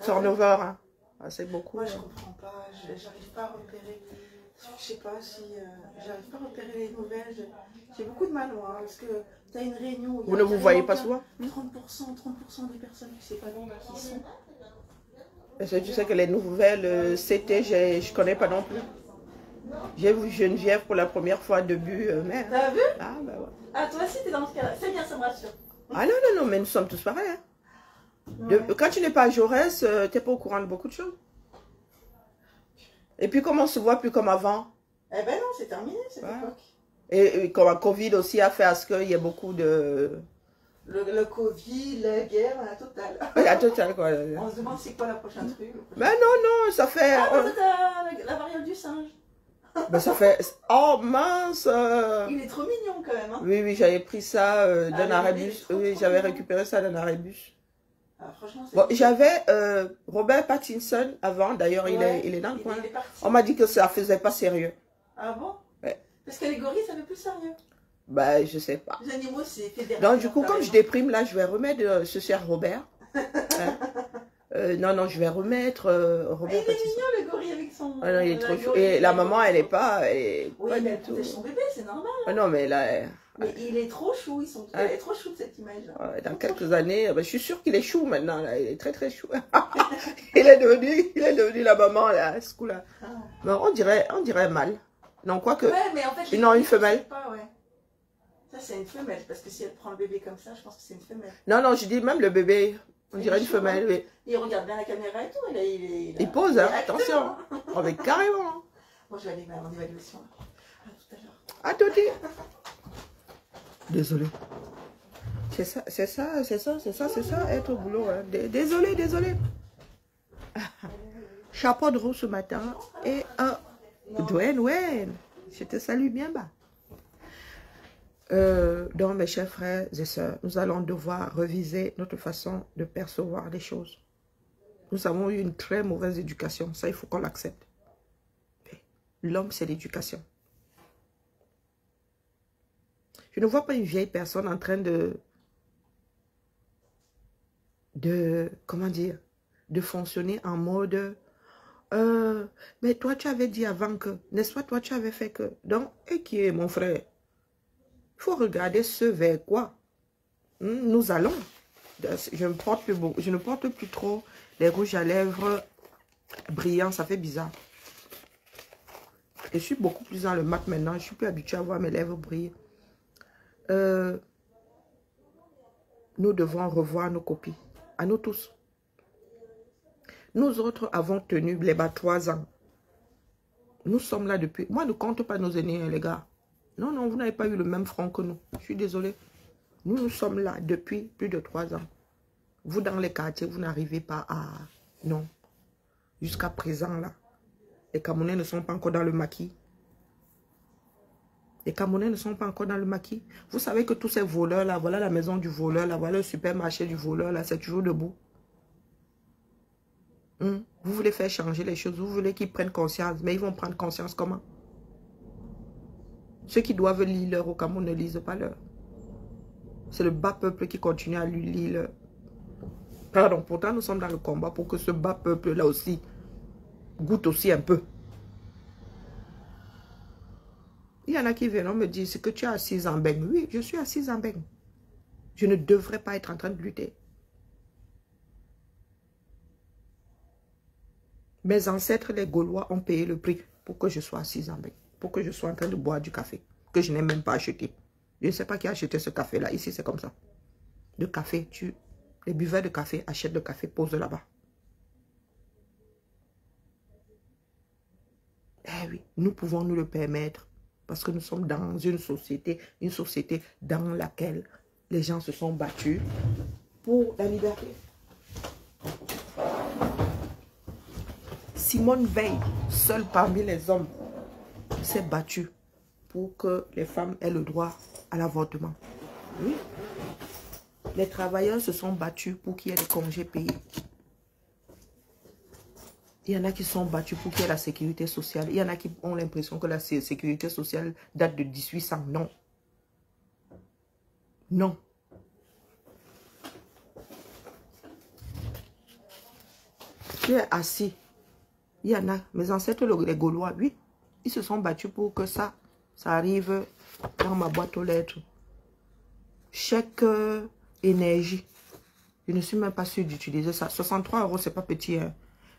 turnover, hein. Ah, c'est beaucoup. Moi, je comprends pas, j'arrive pas à repérer. Je sais pas si j'arrive pas à repérer les nouvelles. J'ai beaucoup de mal, moi, parce que tu as une réunion. Vous ne vous voyez pas souvent? 30% des personnes, tu sais pas donc qui sont. Parce que tu sais que les nouvelles CT, je connais pas non plus. J'ai vu Geneviève pour la première fois début mai. T'as vu? Ah, bah ouais. Ah, toi aussi, t'es dans ce cas-là. C'est bien, ça me rassure. Ah non, non, non, mais nous sommes tous pareils. Hein. Quand tu n'es pas à Jaurès, tu n'es pas au courant de beaucoup de choses. Et puis, comme on se voit plus comme avant. Eh ben non, c'est terminé cette époque. Et comme la Covid aussi a fait à ce qu'il y ait beaucoup de... Le Covid, la guerre, la totale. La totale, quoi. On se demande c'est quoi la prochaine truc. Mais non, non, ça fait... Ah, la variole du singe. Ben, ça fait... Oh, mince Il est trop mignon, quand même. Hein. Oui, oui, j'avais pris ça d'un arrêbus. Oui, j'avais récupéré ça d'un arrêbus. Ah, bon, j'avais Robert Pattinson avant, d'ailleurs, ouais, il est dans le coin. On m'a dit que ça faisait pas sérieux. Ah bon? Ouais. Parce que les gorilles, ça fait plus sérieux. Bah, je sais pas. Les animaux, c'est fédéral. Donc, du coup, comme je déprime, là, je vais remettre ce cher Robert. Hein? Non, non, je vais remettre Robert Pattinson. Il est mignon, le gorille, avec son... Ah non, il est trop chou. Et la maman, elle est pas... Oui, pas mais du tout. c'est son bébé, c'est normal. Hein. Ah non, mais là... Mais il est trop chou, elle est trop chou de cette image. Dans quelques années, ben, je suis sûre qu'il est chou maintenant, là. Il est très très chou. il est devenu la maman, là, à ce coup-là. Ah. Ben, on dirait mâle. Non, quoique... Ouais, mais en fait... Non, une femelle. Pas, ouais. Ça, c'est une femelle, parce que si elle prend le bébé comme ça, je pense que c'est une femelle. Non, non, je dis même le bébé, on dirait une femelle, oui. Il regarde bien la caméra et tout, il pose, hein, attention. Oh, mais carrément. Bon, je vais aller vers mon évaluation. À tout à l'heure. À tout de suite. Désolé. C'est ça, être au boulot. Hein. Désolé. Chapeau de roue ce matin et Dwayne, je te salue bien bas. Donc, mes chers frères et sœurs, nous allons devoir reviser notre façon de percevoir les choses. Nous avons eu une très mauvaise éducation, ça il faut qu'on l'accepte. L'homme, c'est l'éducation. Je ne vois pas une vieille personne en train comment dire, de fonctionner en mode mais toi tu avais dit avant que, n'est-ce pas, toi tu avais fait que. Donc, et qui est mon frère? Il faut regarder ce vers quoi nous allons. Je ne porte plus trop les rouges à lèvres brillants, ça fait bizarre. Je suis beaucoup plus dans le mat maintenant, je suis plus habituée à voir mes lèvres briller. Nous devons revoir nos copies, à nous tous. Nous autres avons tenu les bas 3 ans. Nous sommes là depuis... Moi, ne compte pas nos aînés, les gars. Non, non, vous n'avez pas eu le même front que nous. Je suis désolée. Nous sommes là depuis plus de 3 ans. Vous, dans les quartiers, vous n'arrivez pas à... Non. Jusqu'à présent, là. Les Camerounais ne sont pas encore dans le maquis. Les Camerounais ne sont pas encore dans le maquis. Vous savez que tous ces voleurs-là, voilà la maison du voleur, là, voilà le supermarché du voleur, là, c'est toujours debout. Vous voulez faire changer les choses, vous voulez qu'ils prennent conscience, mais ils vont prendre conscience comment? Ceux qui doivent lire l'heure au Cameroun ne lisent pas l'heure. C'est le bas peuple qui continue à lui lire l'heure. Pardon, pourtant nous sommes dans le combat pour que ce bas peuple-là aussi goûte aussi un peu. Il y en a qui viennent me dire, c'est que tu es assise en beigne. Oui, je suis assise en beigne. Je ne devrais pas être en train de lutter. Mes ancêtres, les Gaulois, ont payé le prix pour que je sois assise en beigne. Pour que je sois en train de boire du café. Que je n'ai même pas acheté. Je ne sais pas qui a acheté ce café-là. Ici, c'est comme ça. Le café, les buveurs de café achètent le café, posent là-bas. Eh oui, nous pouvons nous le permettre. Parce que nous sommes dans une société dans laquelle les gens se sont battus pour la liberté. Simone Veil, seule parmi les hommes, s'est battue pour que les femmes aient le droit à l'avortement. Oui. Les travailleurs se sont battus pour qu'il y ait des congés payés. Il y en a qui sont battus pour qu'il y ait la sécurité sociale. Il y en a qui ont l'impression que la sécurité sociale date de 1800. Non. Non. Tu es assis. Il y en a, mes ancêtres, les Gaulois, oui, ils se sont battus pour que ça arrive dans ma boîte aux lettres. Chèque énergie. Je ne suis même pas sûre d'utiliser ça. 63 €, c'est pas petit. Hein.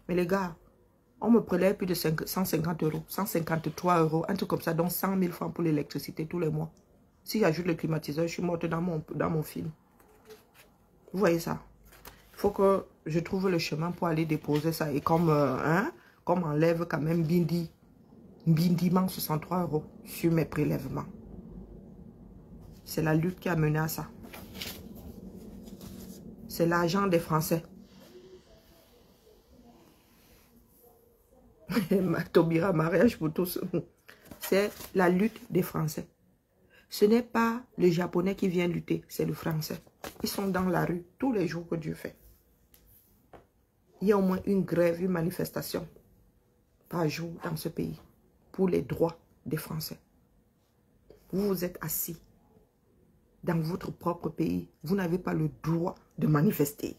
Mais les gars, on me prélève plus de 150 €, 153 €, un truc comme ça, donc 100 000 francs pour l'électricité tous les mois. Si j'ajoute le climatiseur, je suis morte dans mon film. Vous voyez ça? Il faut que je trouve le chemin pour aller déposer ça. Et comme on enlève quand même bindiment 63 € sur mes prélèvements. C'est la lutte qui a mené à ça. C'est l'argent des Français. Taubira, mariage pour tous. C'est la lutte des Français. Ce n'est pas le Japonais qui vient lutter, c'est le Français. Ils sont dans la rue tous les jours que Dieu fait. Il y a au moins une grève, une manifestation par jour dans ce pays pour les droits des Français. Vous vous êtes assis dans votre propre pays. Vous n'avez pas le droit de manifester.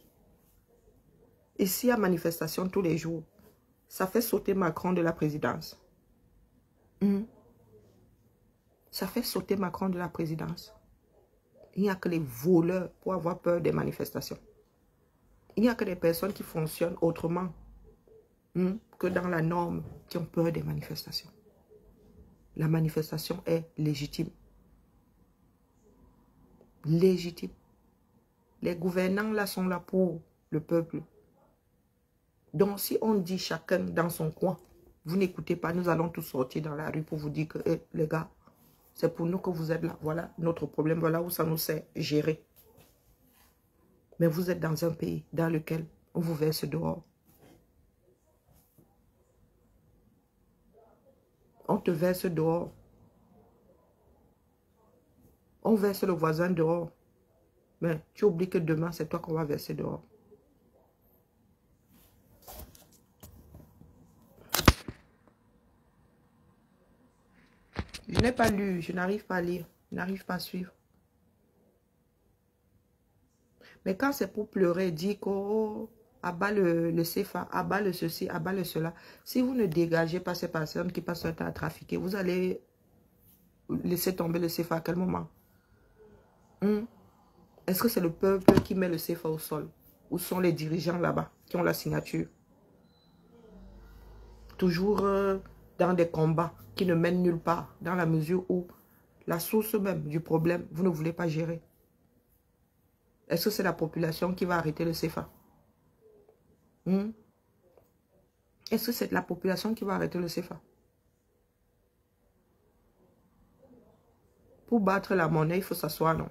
Et s'il y a manifestation tous les jours, ça fait sauter Macron de la présidence. Ça fait sauter Macron de la présidence. Il n'y a que les voleurs pour avoir peur des manifestations. Il n'y a que des personnes qui fonctionnent autrement que dans la norme qui ont peur des manifestations. La manifestation est légitime. Légitime. Les gouvernants là sont là pour le peuple. Donc si on dit chacun dans son coin, vous n'écoutez pas, nous allons tous sortir dans la rue pour vous dire que les gars, c'est pour nous que vous êtes là. Voilà notre problème, voilà où ça nous sert gérer. Mais vous êtes dans un pays dans lequel on vous verse dehors. On te verse dehors. On verse le voisin dehors. Mais tu oublies que demain, c'est toi qu'on va verser dehors. Je n'ai pas lu, je n'arrive pas à lire, je n'arrive pas à suivre. Mais quand c'est pour pleurer, dire qu'abat le CFA, abat le ceci, abat le cela, si vous ne dégagez pas ces personnes qui passent leur temps à trafiquer, vous allez laisser tomber le CFA à quel moment? Est-ce que c'est le peuple qui met le CFA au sol? Ou sont les dirigeants là-bas qui ont la signature? Toujours dans des combats qui ne mènent nulle part, dans la mesure où la source même du problème, vous ne voulez pas gérer. Est-ce que c'est la population qui va arrêter le CFA? Est-ce que c'est la population qui va arrêter le CFA? Pour battre la monnaie, il faut s'asseoir, non?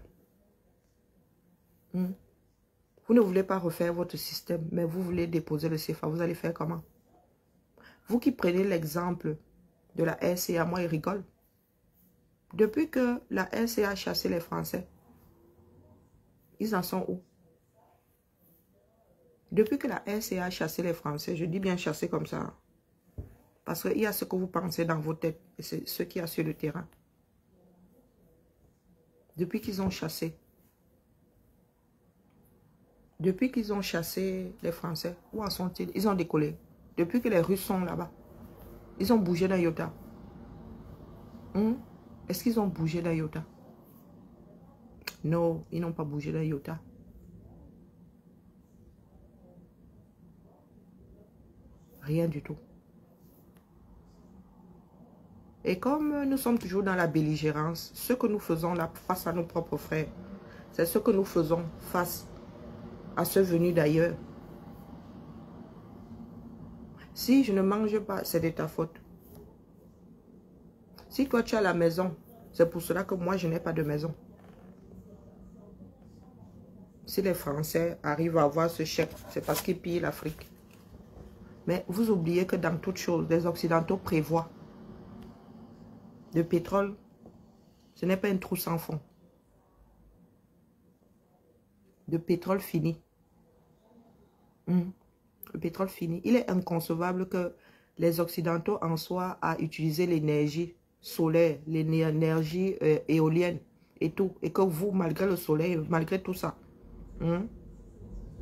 Vous ne voulez pas refaire votre système, mais vous voulez déposer le CFA. Vous allez faire comment? Vous qui prenez l'exemple de la RCA, moi, ils rigolent. Depuis que la RCA a chassé les Français, ils en sont où? Depuis que la RCA a chassé les Français, je dis bien chassé comme ça, parce qu'il y a ce que vous pensez dans vos têtes, et c'est ce qu'il y a sur le terrain. Depuis qu'ils ont chassé, les Français, où en sont-ils? Ils ont décollé. Depuis que les Russes sont là-bas, ils ont bougé d'un iota. Est-ce qu'ils ont bougé d'un iota? Non, ils n'ont pas bougé d'un iota. Rien du tout. Et comme nous sommes toujours dans la belligérance, ce que nous faisons là face à nos propres frères, c'est ce que nous faisons face à ceux venus d'ailleurs. Si je ne mange pas, c'est de ta faute. Si toi tu as la maison, c'est pour cela que moi je n'ai pas de maison. Si les Français arrivent à avoir ce chèque, c'est parce qu'ils pillent l'Afrique. Mais vous oubliez que dans toute chose, les Occidentaux prévoient. Le pétrole, ce n'est pas un trou sans fond. Le pétrole fini. Le pétrole fini. Il est inconcevable que les Occidentaux en soient à utiliser l'énergie solaire, l'énergie éolienne et tout. Et que vous, malgré le soleil, malgré tout ça,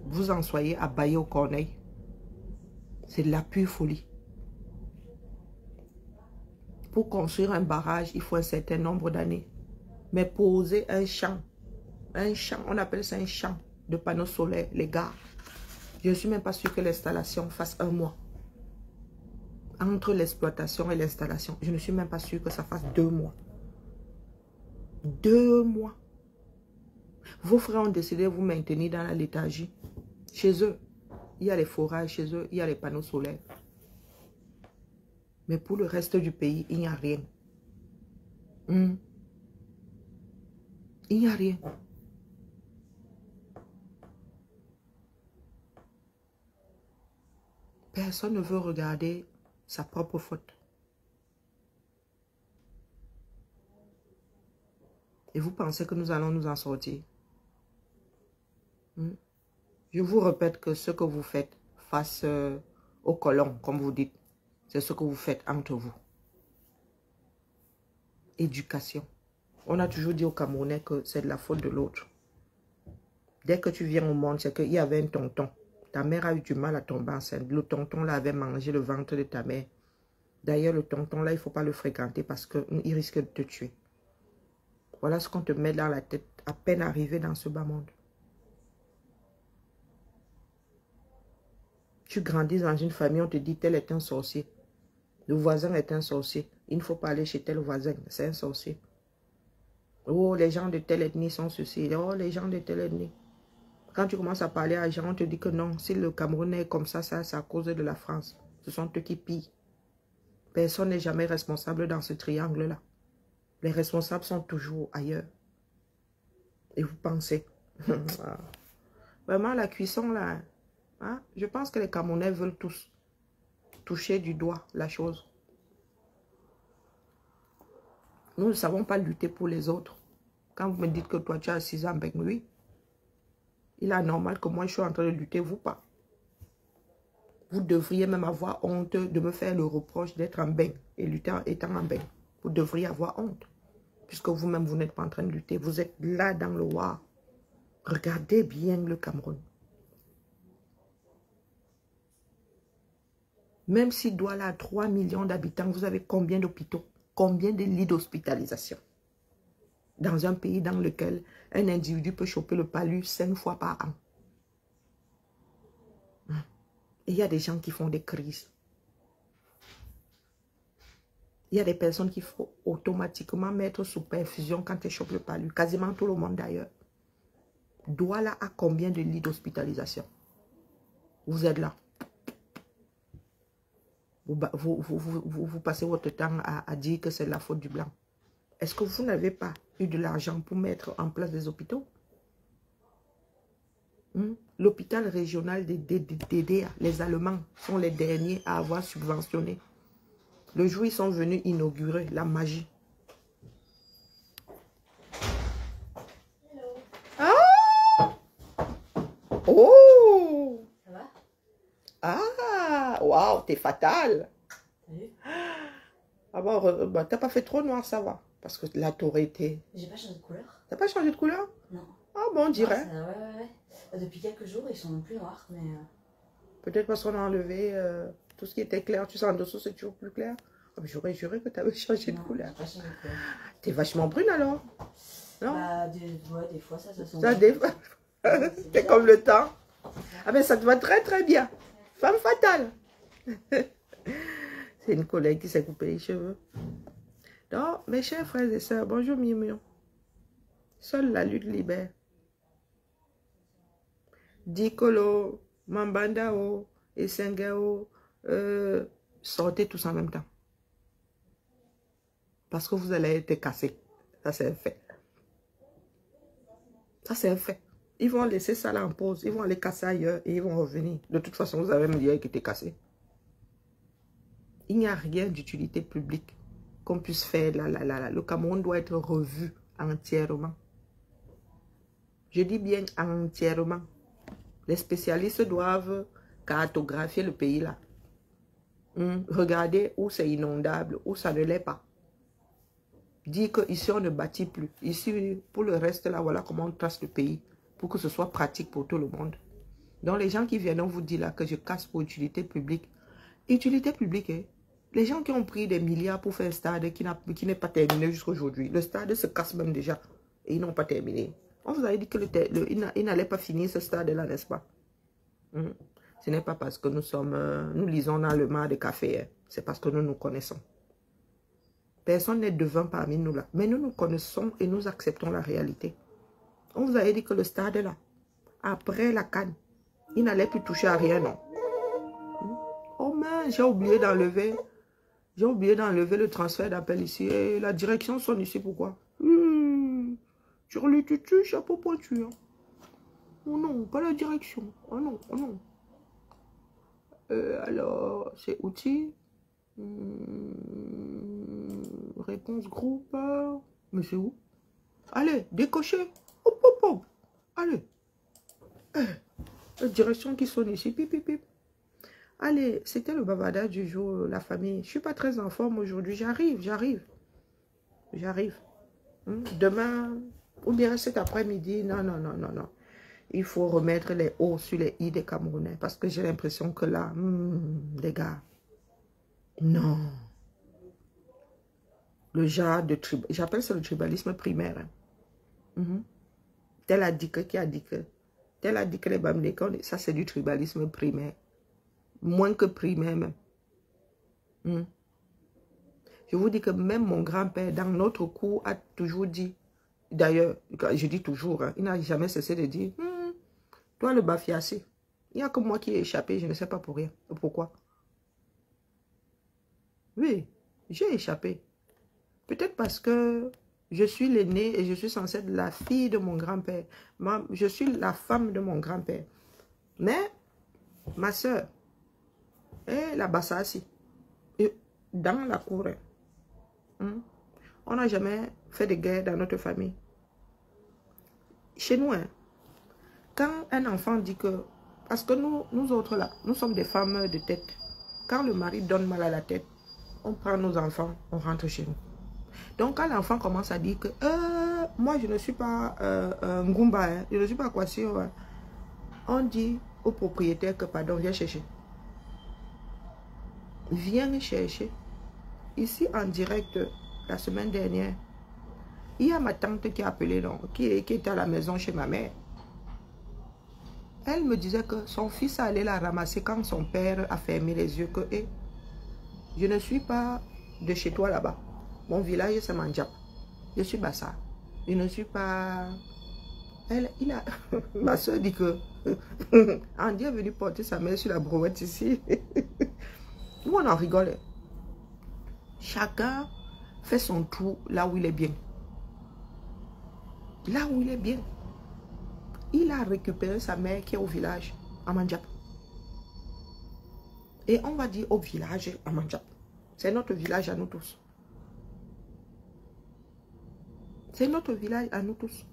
vous en soyez à bailler aux corneilles. C'est de la pure folie. Pour construire un barrage, il faut un certain nombre d'années. Mais poser un champ, on appelle ça un champ de panneaux solaires, les gars. Je ne suis même pas sûr que l'installation fasse 1 mois. Entre l'exploitation et l'installation, je ne suis même pas sûr que ça fasse 2 mois. 2 mois. Vos frères ont décidé de vous maintenir dans la léthargie. Chez eux, il y a les forages, chez eux, il y a les panneaux solaires. Mais pour le reste du pays, il n'y a rien. Il n'y a rien. Personne ne veut regarder sa propre faute. Et vous pensez que nous allons nous en sortir? Je vous répète que ce que vous faites face aux colons, comme vous dites, c'est ce que vous faites entre vous. Éducation. On a toujours dit aux Camerounais que c'est de la faute de l'autre. Dès que tu viens au monde, c'est qu'il y avait un tonton. Ta mère a eu du mal à tomber enceinte. Le tonton là avait mangé le ventre de ta mère. D'ailleurs, le tonton là, il ne faut pas le fréquenter parce qu'il risque de te tuer. Voilà ce qu'on te met dans la tête à peine arrivé dans ce bas monde. Tu grandis dans une famille, on te dit tel est un sorcier. Le voisin est un sorcier. Il ne faut pas aller chez tel voisin, c'est un sorcier. Oh, les gens de telle ethnie sont ceci. Oh, les gens de telle ethnie. Quand tu commences à parler à des gens, on te dit que non, si le Cameroun est comme ça, c'est à cause de la France. Ce sont eux qui pillent. Personne n'est jamais responsable dans ce triangle-là. Les responsables sont toujours ailleurs. Et vous pensez. Vraiment, la cuisson, là, hein, je pense que les Camerounais veulent tous toucher du doigt la chose. Nous ne savons pas lutter pour les autres. Quand vous me dites que toi, tu as 6 ans, ben oui. Il est normal que moi, je suis en train de lutter, vous pas. Vous devriez même avoir honte de me faire le reproche d'être en bain et lutter étant en bain. Vous devriez avoir honte. Puisque vous-même, vous n'êtes pas en train de lutter. Vous êtes là dans le war. Regardez bien le Cameroun. Même si Douala a 3 millions d'habitants, vous avez combien d'hôpitaux? Combien de lits d'hospitalisation? Dans un pays dans lequel un individu peut choper le palu 5 fois par an. Et il y a des gens qui font des crises. Il y a des personnes qu'il faut automatiquement mettre sous perfusion quand elles chopent le palu. Quasiment tout le monde d'ailleurs. Douala a combien de lits d'hospitalisation? Vous êtes là. Vous passez votre temps à dire que c'est la faute du blanc. Est-ce que vous n'avez pas eu de l'argent pour mettre en place des hôpitaux? L'hôpital régional des DDA, les Allemands, sont les derniers à avoir subventionné. Le jour où ils sont venus inaugurer la magie. Ah! Oh! Ça va? Ah! Waouh, t'es fatal! Salut. Ah bon, bah, t'as pas fait trop noir, ça va. Parce que là, t'aurais été... J'ai pas changé de couleur? T'as pas changé de couleur? Non. Ah bon, on dirait. Non, ouais. Depuis quelques jours, ils sont plus noirs, mais... Peut-être parce qu'on a enlevé tout ce qui était clair. Tu sais, en dessous, c'est toujours plus clair. J'aurais juré que tu avais changé de couleur. Tu es vachement brune alors. Non? Bah, des fois, ça se sent. Ça, des fois. C'est comme le temps. Ah mais ça te va très très bien. Femme fatale. C'est une collègue qui s'est coupé les cheveux. Donc, mes chers frères et sœurs, bonjour Mimion. Seule la lutte libère. Dikolo, Mambandao et Sengao, sortez tous en même temps. Parce que vous allez être cassés. Ça, c'est un fait. Ça, c'est un fait. Ils vont laisser ça là en pause. Ils vont aller casser ailleurs et ils vont revenir. De toute façon, vous avez me dire qu'il était cassé. Il n'y a rien d'utilité publique qu'on puisse faire là. Le Cameroun doit être revu entièrement. Je dis bien entièrement. Les spécialistes doivent cartographier le pays là. Regardez où c'est inondable, où ça ne l'est pas. Dire qu'ici on ne bâtit plus. Ici, pour le reste là, voilà comment on trace le pays. Pour que ce soit pratique pour tout le monde. Donc les gens qui viennent vous dire là que je casse pour utilité publique. Utilité publique, hein? Les gens qui ont pris des milliards pour faire un stade qui n'est pas terminé jusqu'à aujourd'hui. Le stade se casse même déjà. Et ils n'ont pas terminé. On vous avait dit que il n'allait pas finir ce stade-là, n'est-ce pas? Ce n'est pas parce que nous lisons dans le mar de café. Hein. C'est parce que nous nous connaissons. Personne n'est devin parmi nous là. Mais nous nous connaissons et nous acceptons la réalité. On vous avait dit que le stade là, après la CAN, il n'allait plus toucher à rien, non? Oh mais j'ai oublié d'enlever. J'ai oublié d'enlever le transfert d'appel ici. Et la direction sonne ici, pourquoi? Sur le tutu, chapeau pointu. Hein. Oh non, pas la direction. Oh non, oh non. Alors, c'est outils. Réponse groupe. Mais c'est où? Allez, décochez. Hop, hop, hop. Allez. La direction qui sonne ici. Pip, pip, pip. Allez, c'était le bavardage du jour, la famille. Je ne suis pas très en forme aujourd'hui. J'arrive. Demain, ou bien cet après-midi, non. Il faut remettre les O sur les I des Camerounais. Parce que j'ai l'impression que là, les gars, non. Le genre de tribalisme, j'appelle ça le tribalisme primaire. Hein. Tel a dit que, qui a dit que. Tel a dit que les Bamilekons, ça c'est du tribalisme primaire. Moins que primaire même. Je vous dis que même mon grand-père, dans notre cours, a toujours dit, d'ailleurs, je dis toujours, hein, il n'a jamais cessé de dire, toi le Bafiassé, il n'y a que moi qui ai échappé, je ne sais pas pour rien. Pourquoi? Oui, j'ai échappé. Peut-être parce que je suis l'aînée et je suis censée être la fille de mon grand-père. Je suis la femme de mon grand-père. Mais, ma soeur, et la Bassassi, dans la cour, on n'a jamais fait de guerre dans notre famille. Chez nous, hein, quand un enfant dit que... Parce que nous autres là, nous sommes des femmes de tête. Quand le mari donne mal à la tête, on prend nos enfants, on rentre chez nous. Donc quand l'enfant commence à dire que moi je ne suis pas Ngumba, hein, je ne suis pas Kwasio, hein, on dit au propriétaire que pardon, viens chercher. Viens chercher. Ici en direct, la semaine dernière, il y a ma tante qui a appelé, donc, qui était à la maison chez ma mère. Elle me disait que son fils allait la ramasser quand son père a fermé les yeux. Que je ne suis pas de chez toi là-bas. Mon village c'est Mandjap. Je suis Bassa. Je ne suis pas... Ma soeur dit que Andy est venu porter sa mère sur la brouette ici. Nous on en rigole. Chacun fait son trou là où il est bien. Là où il est bien. Il a récupéré sa mère qui est au village à Mandjap. Et on va dire au village à Mandjap. C'est notre village à nous tous. C'est notre village à nous tous.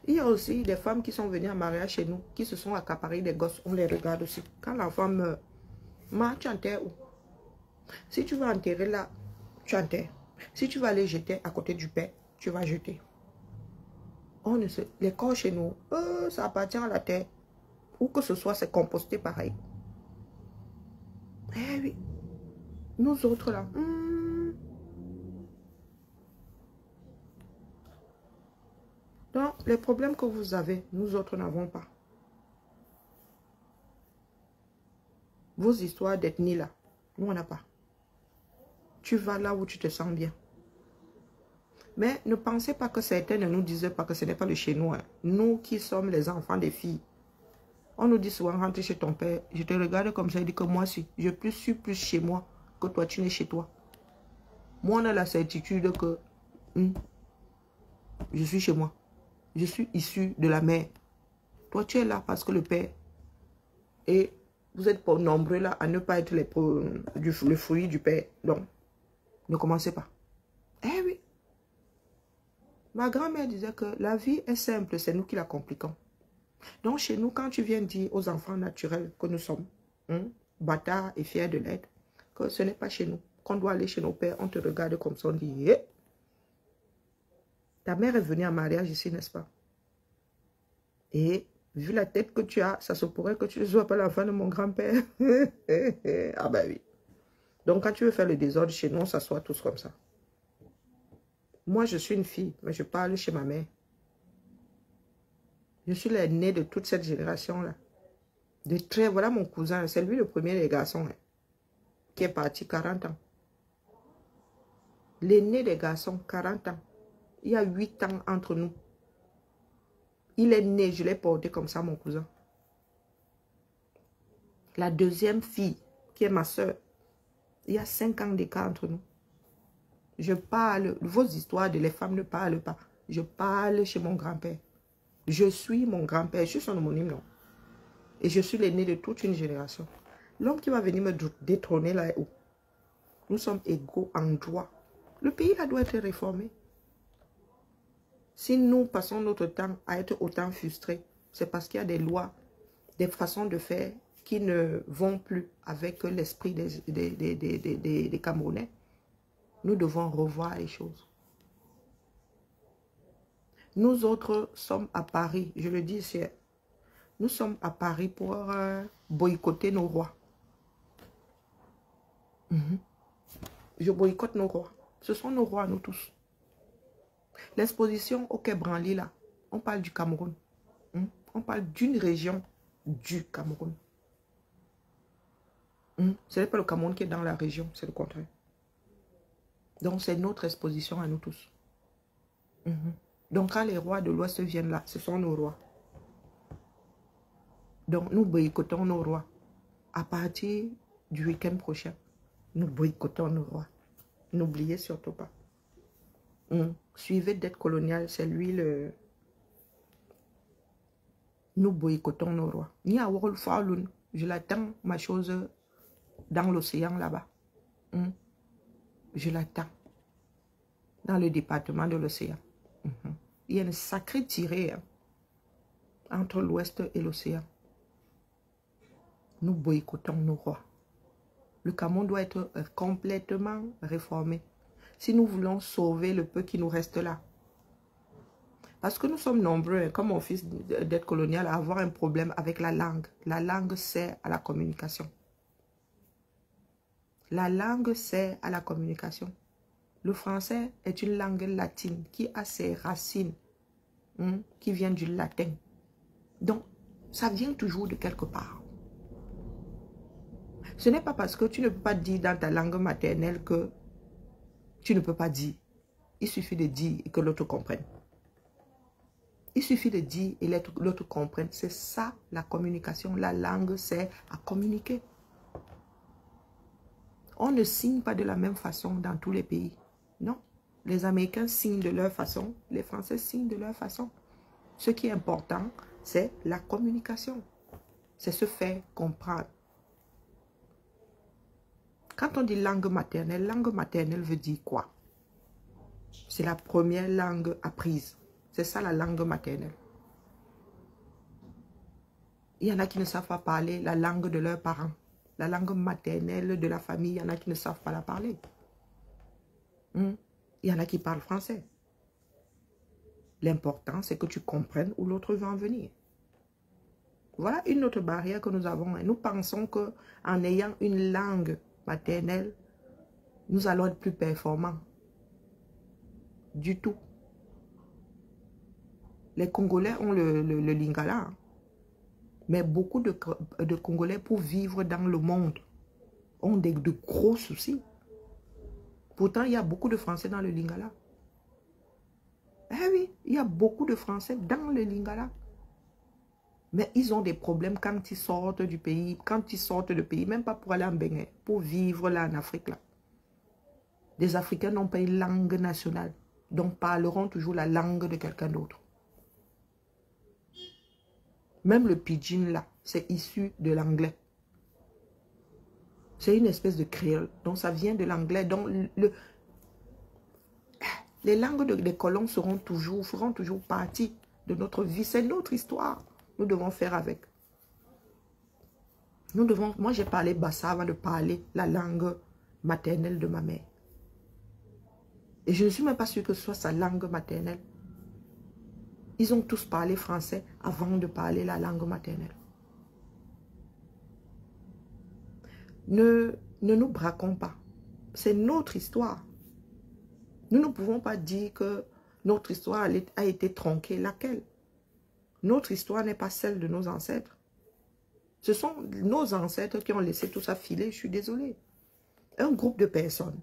Il y a aussi des femmes qui sont venues en mariage chez nous, qui se sont accaparées des gosses. On les regarde aussi. Quand l'enfant meurt, tu enterres où? Si tu vas enterrer là, tu enterres. Si tu vas aller jeter à côté du père, tu vas jeter. On ne sait, les corps chez nous, ça appartient à la terre. Où que ce soit, c'est composté pareil. Eh oui. Nous autres là, donc les problèmes que vous avez, nous autres n'avons pas. Vos histoires d'ethnie là, nous on n'a pas. Tu vas là où tu te sens bien. Mais ne pensez pas que certains ne nous disent pas que ce n'est pas le chez nous. Hein. Nous qui sommes les enfants des filles. On nous dit souvent, rentre chez ton père. Je te regarde comme ça, il dit que moi, si je suis plus chez moi que toi, tu n'es chez toi. Moi, on a la certitude que je suis chez moi. Je suis issu de la mère. Toi, tu es là parce que le père. Et vous êtes pas nombreux là à ne pas être le fruit du père. Donc, ne commencez pas. Eh oui. Ma grand-mère disait que la vie est simple, c'est nous qui la compliquons. Donc chez nous, quand tu viens dire aux enfants naturels que nous sommes, bâtards et fiers de l'être, que ce n'est pas chez nous, qu'on doit aller chez nos pères, on te regarde comme ça, on dit, eh, ta mère est venue en mariage ici, n'est-ce pas? Et vu la tête que tu as, ça se pourrait que tu ne sois pas l'enfant de mon grand-père. Ah ben oui. Donc quand tu veux faire le désordre chez nous, on s'assoit tous comme ça. Moi, je suis une fille, mais je parle chez ma mère. Je suis l'aînée de toute cette génération-là. Voilà mon cousin, c'est lui le premier des garçons, hein, qui est parti 40 ans. L'aîné des garçons, 40 ans. Il y a 8 ans entre nous. Il est né, je l'ai porté comme ça, mon cousin. La deuxième fille, qui est ma soeur, il y a 5 ans d'écart entre nous. Je parle, vos histoires de les femmes ne parlent pas. Je parle chez mon grand-père. Je suis mon grand-père, je suis son homonyme, non. Et je suis l'aîné de toute une génération. L'homme qui va venir me détrôner là est où? Nous sommes égaux en droit. Le pays là doit être réformé. Si nous passons notre temps à être autant frustrés, c'est parce qu'il y a des lois, des façons de faire qui ne vont plus avec l'esprit des Camerounais. Nous devons revoir les choses. Nous autres sommes à Paris, je le dis ici, nous sommes à Paris pour boycotter nos rois. Je boycotte nos rois. Ce sont nos rois, nous tous. L'exposition au Quai Branly, là, on parle du Cameroun. On parle d'une région du Cameroun. Ce n'est pas le Cameroun qui est dans la région, c'est le contraire. Donc, c'est notre exposition à nous tous. Donc, quand les rois de l'Ouest viennent là, ce sont nos rois. Donc, nous boycottons nos rois. À partir du week-end prochain, nous boycottons nos rois. N'oubliez surtout pas. Suivez dette coloniale, c'est lui le... Nous boycottons nos rois. Ni à World Falun, je l'attends, ma chose, dans l'océan là-bas. Je l'attends. Dans le département de l'océan. Il y a une sacrée tirée entre l'Ouest et l'océan. Nous boycottons nos rois. Le Cameroun doit être complètement réformé. Si nous voulons sauver le peu qui nous reste là. Parce que nous sommes nombreux, comme mon fils d'aide coloniale, à avoir un problème avec la langue. La langue sert à la communication. La langue sert à la communication. Le français est une langue latine qui a ses racines, qui viennent du latin. Donc, ça vient toujours de quelque part. Ce n'est pas parce que tu ne peux pas dire dans ta langue maternelle que tu ne peux pas dire. Il suffit de dire et que l'autre comprenne. Il suffit de dire et l'autre comprenne. C'est ça la communication. La langue sert à communiquer. On ne signe pas de la même façon dans tous les pays. Non. Les Américains signent de leur façon. Les Français signent de leur façon. Ce qui est important, c'est la communication. C'est se faire comprendre. Quand on dit langue maternelle veut dire quoi? C'est la première langue apprise. C'est ça la langue maternelle. Il y en a qui ne savent pas parler la langue de leurs parents. La langue maternelle de la famille, il y en a qui ne savent pas la parler. Il y en a qui parlent français. L'important, c'est que tu comprennes où l'autre veut en venir. Voilà une autre barrière que nous avons. Nous pensons qu'en ayant une langue maternelle, nous allons être plus performants. Du tout. Les Congolais ont le lingala. Hein. Mais beaucoup de Congolais, pour vivre dans le monde, ont de gros soucis. Pourtant, il y a beaucoup de Français dans le lingala. Eh oui, il y a beaucoup de Français dans le lingala. Mais ils ont des problèmes quand ils sortent du pays, même pas pour aller en Bénin, pour vivre là en Afrique. Là. Les Africains n'ont pas une langue nationale, donc parleront toujours la langue de quelqu'un d'autre. Même le pidgin là, c'est issu de l'anglais. C'est une espèce de créole, donc ça vient de l'anglais. Donc les langues des colons feront toujours partie de notre vie. C'est notre histoire. Nous devons faire avec. Moi j'ai parlé bassa avant de parler la langue maternelle de ma mère. Et je ne suis même pas sûre que ce soit sa langue maternelle. Ils ont tous parlé français avant de parler la langue maternelle. Ne nous braquons pas. C'est notre histoire. Nous ne pouvons pas dire que notre histoire a été tronquée. Laquelle? Notre histoire n'est pas celle de nos ancêtres. Ce sont nos ancêtres qui ont laissé tout ça filer. Je suis désolée. Un groupe de personnes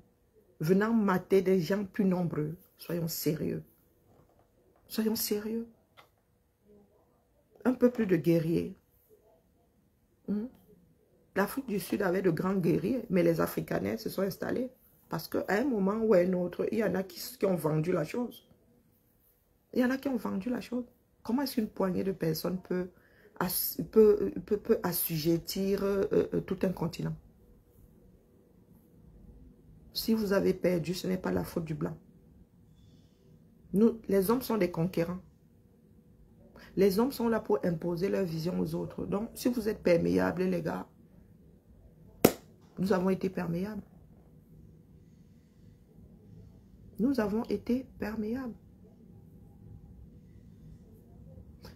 venant mater des gens plus nombreux. Soyons sérieux. Soyons sérieux. Un peu plus de guerriers. L'Afrique du Sud avait de grands guerriers, mais les Africanais se sont installés. Parce qu'à un moment ou à un autre, il y en a qui ont vendu la chose. Il y en a qui ont vendu la chose. Comment est-ce qu'une poignée de personnes peut assujettir tout un continent? Si vous avez perdu, ce n'est pas la faute du blanc. Nous, les hommes sont des conquérants. Les hommes sont là pour imposer leur vision aux autres. Donc, si vous êtes perméables, les gars, nous avons été perméables. Nous avons été perméables.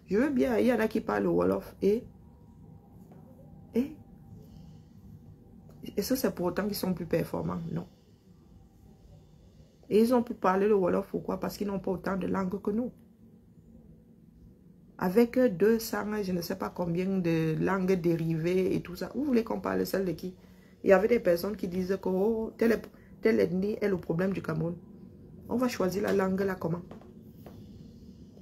Je veux bien, il y en a qui parlent le Wolof et ça c'est pour autant qu'ils sont plus performants? Non. Et ils ont pu parler le Wolof, pourquoi? Parce qu'ils n'ont pas autant de langues que nous. Avec 200, je ne sais pas combien de langues dérivées et tout ça. Vous voulez qu'on parle celle de qui? Il y avait des personnes qui disaient que oh, telle ethnie est le problème du Cameroun. On va choisir la langue là comment?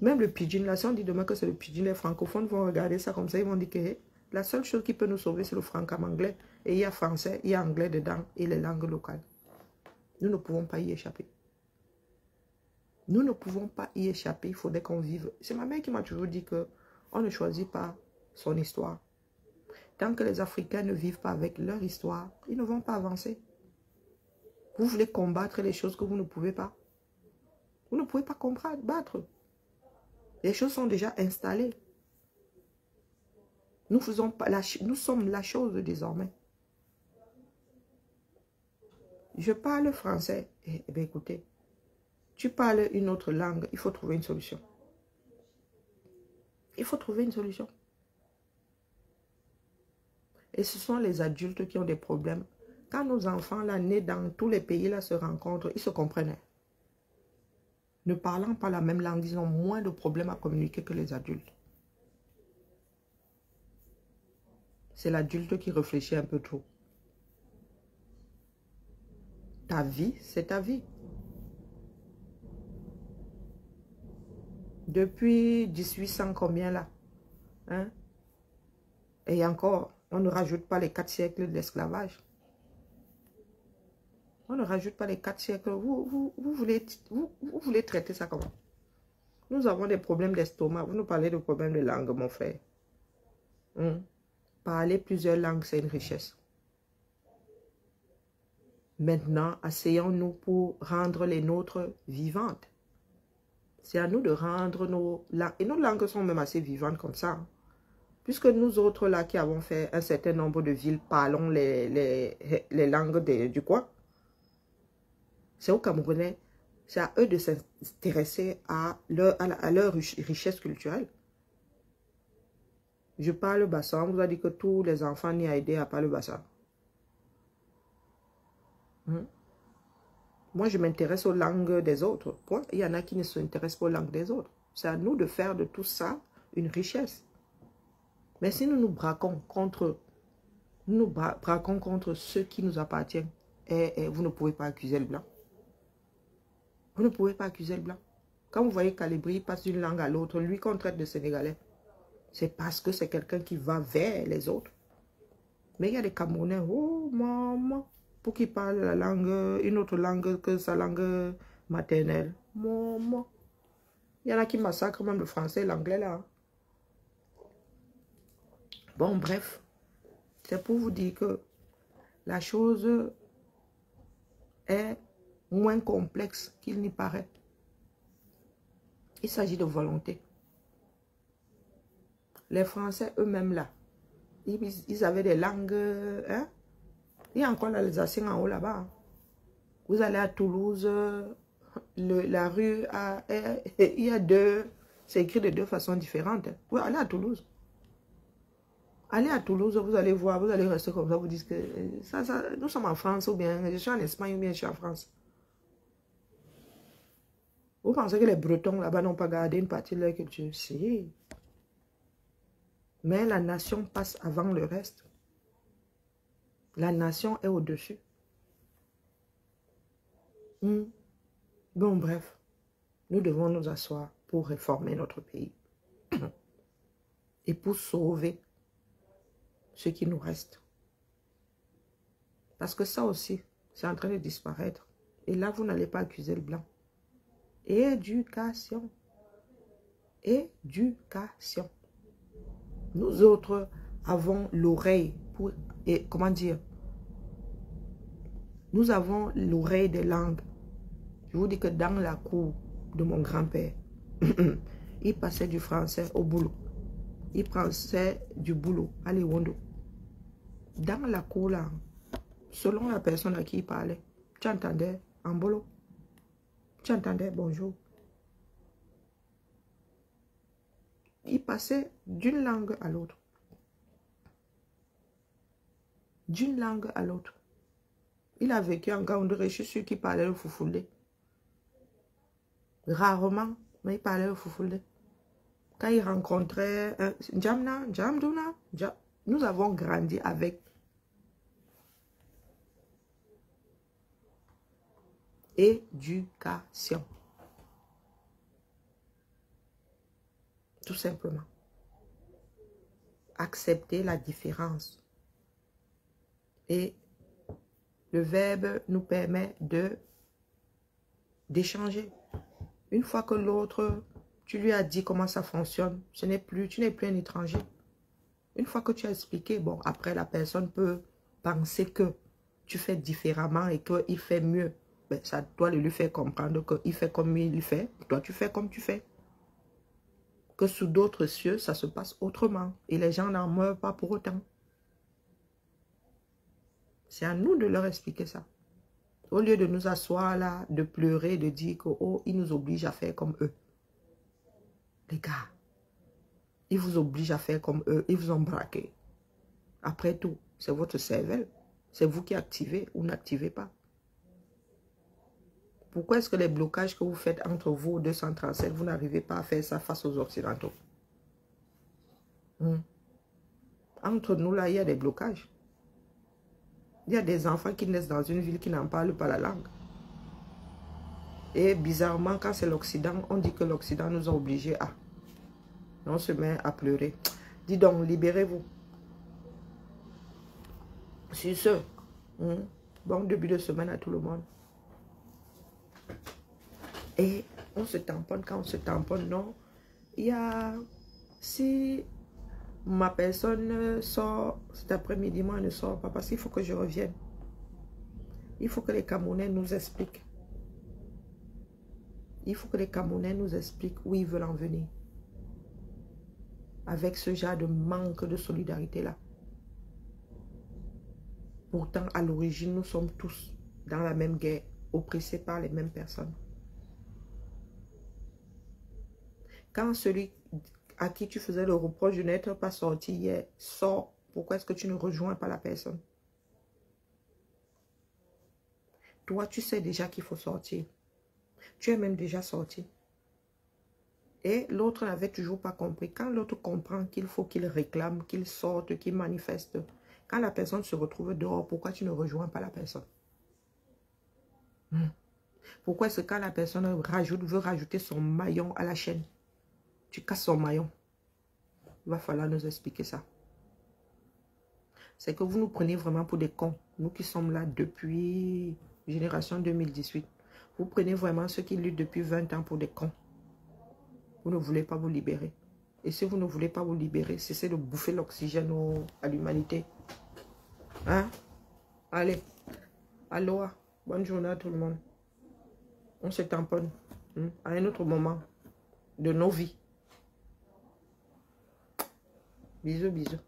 Même le pidgin, là, si on dit demain que c'est le pidgin, les francophones vont regarder ça comme ça, ils vont dire que hey, la seule chose qui peut nous sauver, c'est le franco-anglais. Et il y a français, il y a anglais dedans et les langues locales. Nous ne pouvons pas y échapper. Nous ne pouvons pas y échapper, il faudrait qu'on vive. C'est ma mère qui m'a toujours dit qu'on ne choisit pas son histoire. Tant que les Africains ne vivent pas avec leur histoire, ils ne vont pas avancer. Vous voulez combattre les choses que vous ne pouvez pas. Vous ne pouvez pas combattre. Les choses sont déjà installées. Nous sommes la chose désormais. Je parle français. Eh bien, écoutez, tu parles une autre langue, il faut trouver une solution. Il faut trouver une solution. Et ce sont les adultes qui ont des problèmes. Quand nos enfants, là, nés dans tous les pays, là, se rencontrent, ils se comprennent. Ne parlant pas la même langue, ils ont moins de problèmes à communiquer que les adultes. C'est l'adulte qui réfléchit un peu trop. Ta vie, c'est ta vie. Depuis 1800 combien là? Hein? Et encore, on ne rajoute pas les 4 siècles de l'esclavage. On ne rajoute pas les 4 siècles. Vous voulez traiter ça comment? Nous avons des problèmes d'estomac. Vous nous parlez de problèmes de langue, mon frère. Parler plusieurs langues, c'est une richesse. Maintenant, asseyons-nous pour rendre les nôtres vivantes. C'est à nous de rendre nos langues. Et nos langues sont même assez vivantes comme ça. Hein. Puisque nous autres, là, qui avons fait un certain nombre de villes, parlons les langues du coin. C'est aux Camerounais, c'est à eux de s'intéresser à leur richesse culturelle. Je parle bassan, on vous a dit que tous les enfants n'y a aidé à parler bassan. Moi, je m'intéresse aux langues des autres. Point. Il y en a qui ne s'intéressent pas aux langues des autres. C'est à nous de faire de tout ça une richesse. Mais si nous nous braquons contre, ceux qui nous appartiennent, vous ne pouvez pas accuser le blanc. Vous ne pouvez pas accuser le blanc. Quand vous voyez Calibri passe d'une langue à l'autre, lui qu'on traite de Sénégalais, c'est parce que c'est quelqu'un qui va vers les autres. Mais il y a des Camerounais, oh maman, pour qu'ils parlent la langue, une autre langue que sa langue maternelle. Maman. Il y en a qui massacrent même le français et l'anglais là. Bon, bref. C'est pour vous dire que la chose est moins complexe qu'il n'y paraît. Il s'agit de volonté. Les Français eux-mêmes là, ils avaient des langues, hein? Il y a encore l'Alsacien en haut là-bas. Hein? Vous allez à Toulouse, la rue, il y a deux, c'est écrit de deux façons différentes. Hein? Oui, allez à Toulouse. Allez à Toulouse, vous allez voir, vous allez rester comme ça, vous dites que nous sommes en France ou bien je suis en Espagne ou bien je suis en France. Vous pensez que les Bretons là-bas n'ont pas gardé une partie de leur culture? Si. Mais la nation passe avant le reste. La nation est au-dessus. Bon, bref. Nous devons nous asseoir pour réformer notre pays. Et pour sauver ce qui nous reste. Parce que ça aussi, c'est en train de disparaître. Et là, vous n'allez pas accuser le blanc. Éducation. Éducation. Nous autres avons l'oreille pour... Et comment dire? Nous avons l'oreille des langues. Je vous dis que dans la cour de mon grand-père, il passait du français au boulot. Il passait du boulot à Liwondo. Dans la cour là, selon la personne à qui il parlait, tu entendais en boulot. Tu entendais bonjour. Il passait d'une langue à l'autre. D'une langue à l'autre. Il a vécu en Gaoundéré, je suis sûr qu'il parlait le foufoulé. Rarement, mais il parlait le foufoulé. Quand il rencontrait Djamna, Djamdouna, nous avons grandi avec. Éducation. Tout simplement. Accepter la différence. Et le verbe nous permet d'échanger. Une fois que l'autre, tu lui as dit comment ça fonctionne, tu n'es plus un étranger. Une fois que tu as expliqué, bon, après la personne peut penser que tu fais différemment et qu'il fait mieux. Ben, ça doit lui faire comprendre qu'il fait comme il fait, toi tu fais comme tu fais. Que sous d'autres cieux, ça se passe autrement. Et les gens n'en meurent pas pour autant. C'est à nous de leur expliquer ça. Au lieu de nous asseoir là, de pleurer, de dire que oh, ils nous obligent à faire comme eux. Les gars, ils vous obligent à faire comme eux, ils vous ont braqué. Après tout, c'est votre cervelle. C'est vous qui activez ou n'activez pas. Pourquoi est-ce que les blocages que vous faites entre vous 237, vous n'arrivez pas à faire ça face aux Occidentaux? Entre nous, là, il y a des blocages. Il y a des enfants qui naissent dans une ville qui n'en parlent pas la langue. Et bizarrement, quand c'est l'Occident, on dit que l'Occident nous a obligés à... On se met à pleurer. Dis donc, libérez-vous. Sur ce, bon début de semaine à tout le monde. Et on se tamponne, quand on se tamponne, non. Il y a... Si ma personne sort cet après-midi, moi, elle ne sort pas parce qu'il faut que je revienne. Il faut que les Camerounais nous expliquent. Il faut que les Camerounais nous expliquent où ils veulent en venir. Avec ce genre de manque de solidarité-là. Pourtant, à l'origine, nous sommes tous dans la même guerre, oppressés par les mêmes personnes. Quand celui à qui tu faisais le reproche de n'être pas sorti hier sort, pourquoi est-ce que tu ne rejoins pas la personne? Toi, tu sais déjà qu'il faut sortir. Tu es même déjà sorti. Et l'autre n'avait toujours pas compris. Quand l'autre comprend qu'il faut qu'il réclame, qu'il sorte, qu'il manifeste, quand la personne se retrouve dehors, pourquoi tu ne rejoins pas la personne? Pourquoi est-ce que quand la personne veut rajouter son maillon à la chaîne, tu casses son maillon? Il va falloir nous expliquer ça. C'est que vous nous prenez vraiment pour des cons. Nous qui sommes là depuis génération 2018. Vous prenez vraiment ceux qui luttent depuis 20 ans pour des cons. Vous ne voulez pas vous libérer. Et si vous ne voulez pas vous libérer, cessez de bouffer l'oxygène à l'humanité. Hein? Allez. Aloha. Bonne journée à tout le monde. On se tamponne à un autre moment de nos vies. Bisous, bisous.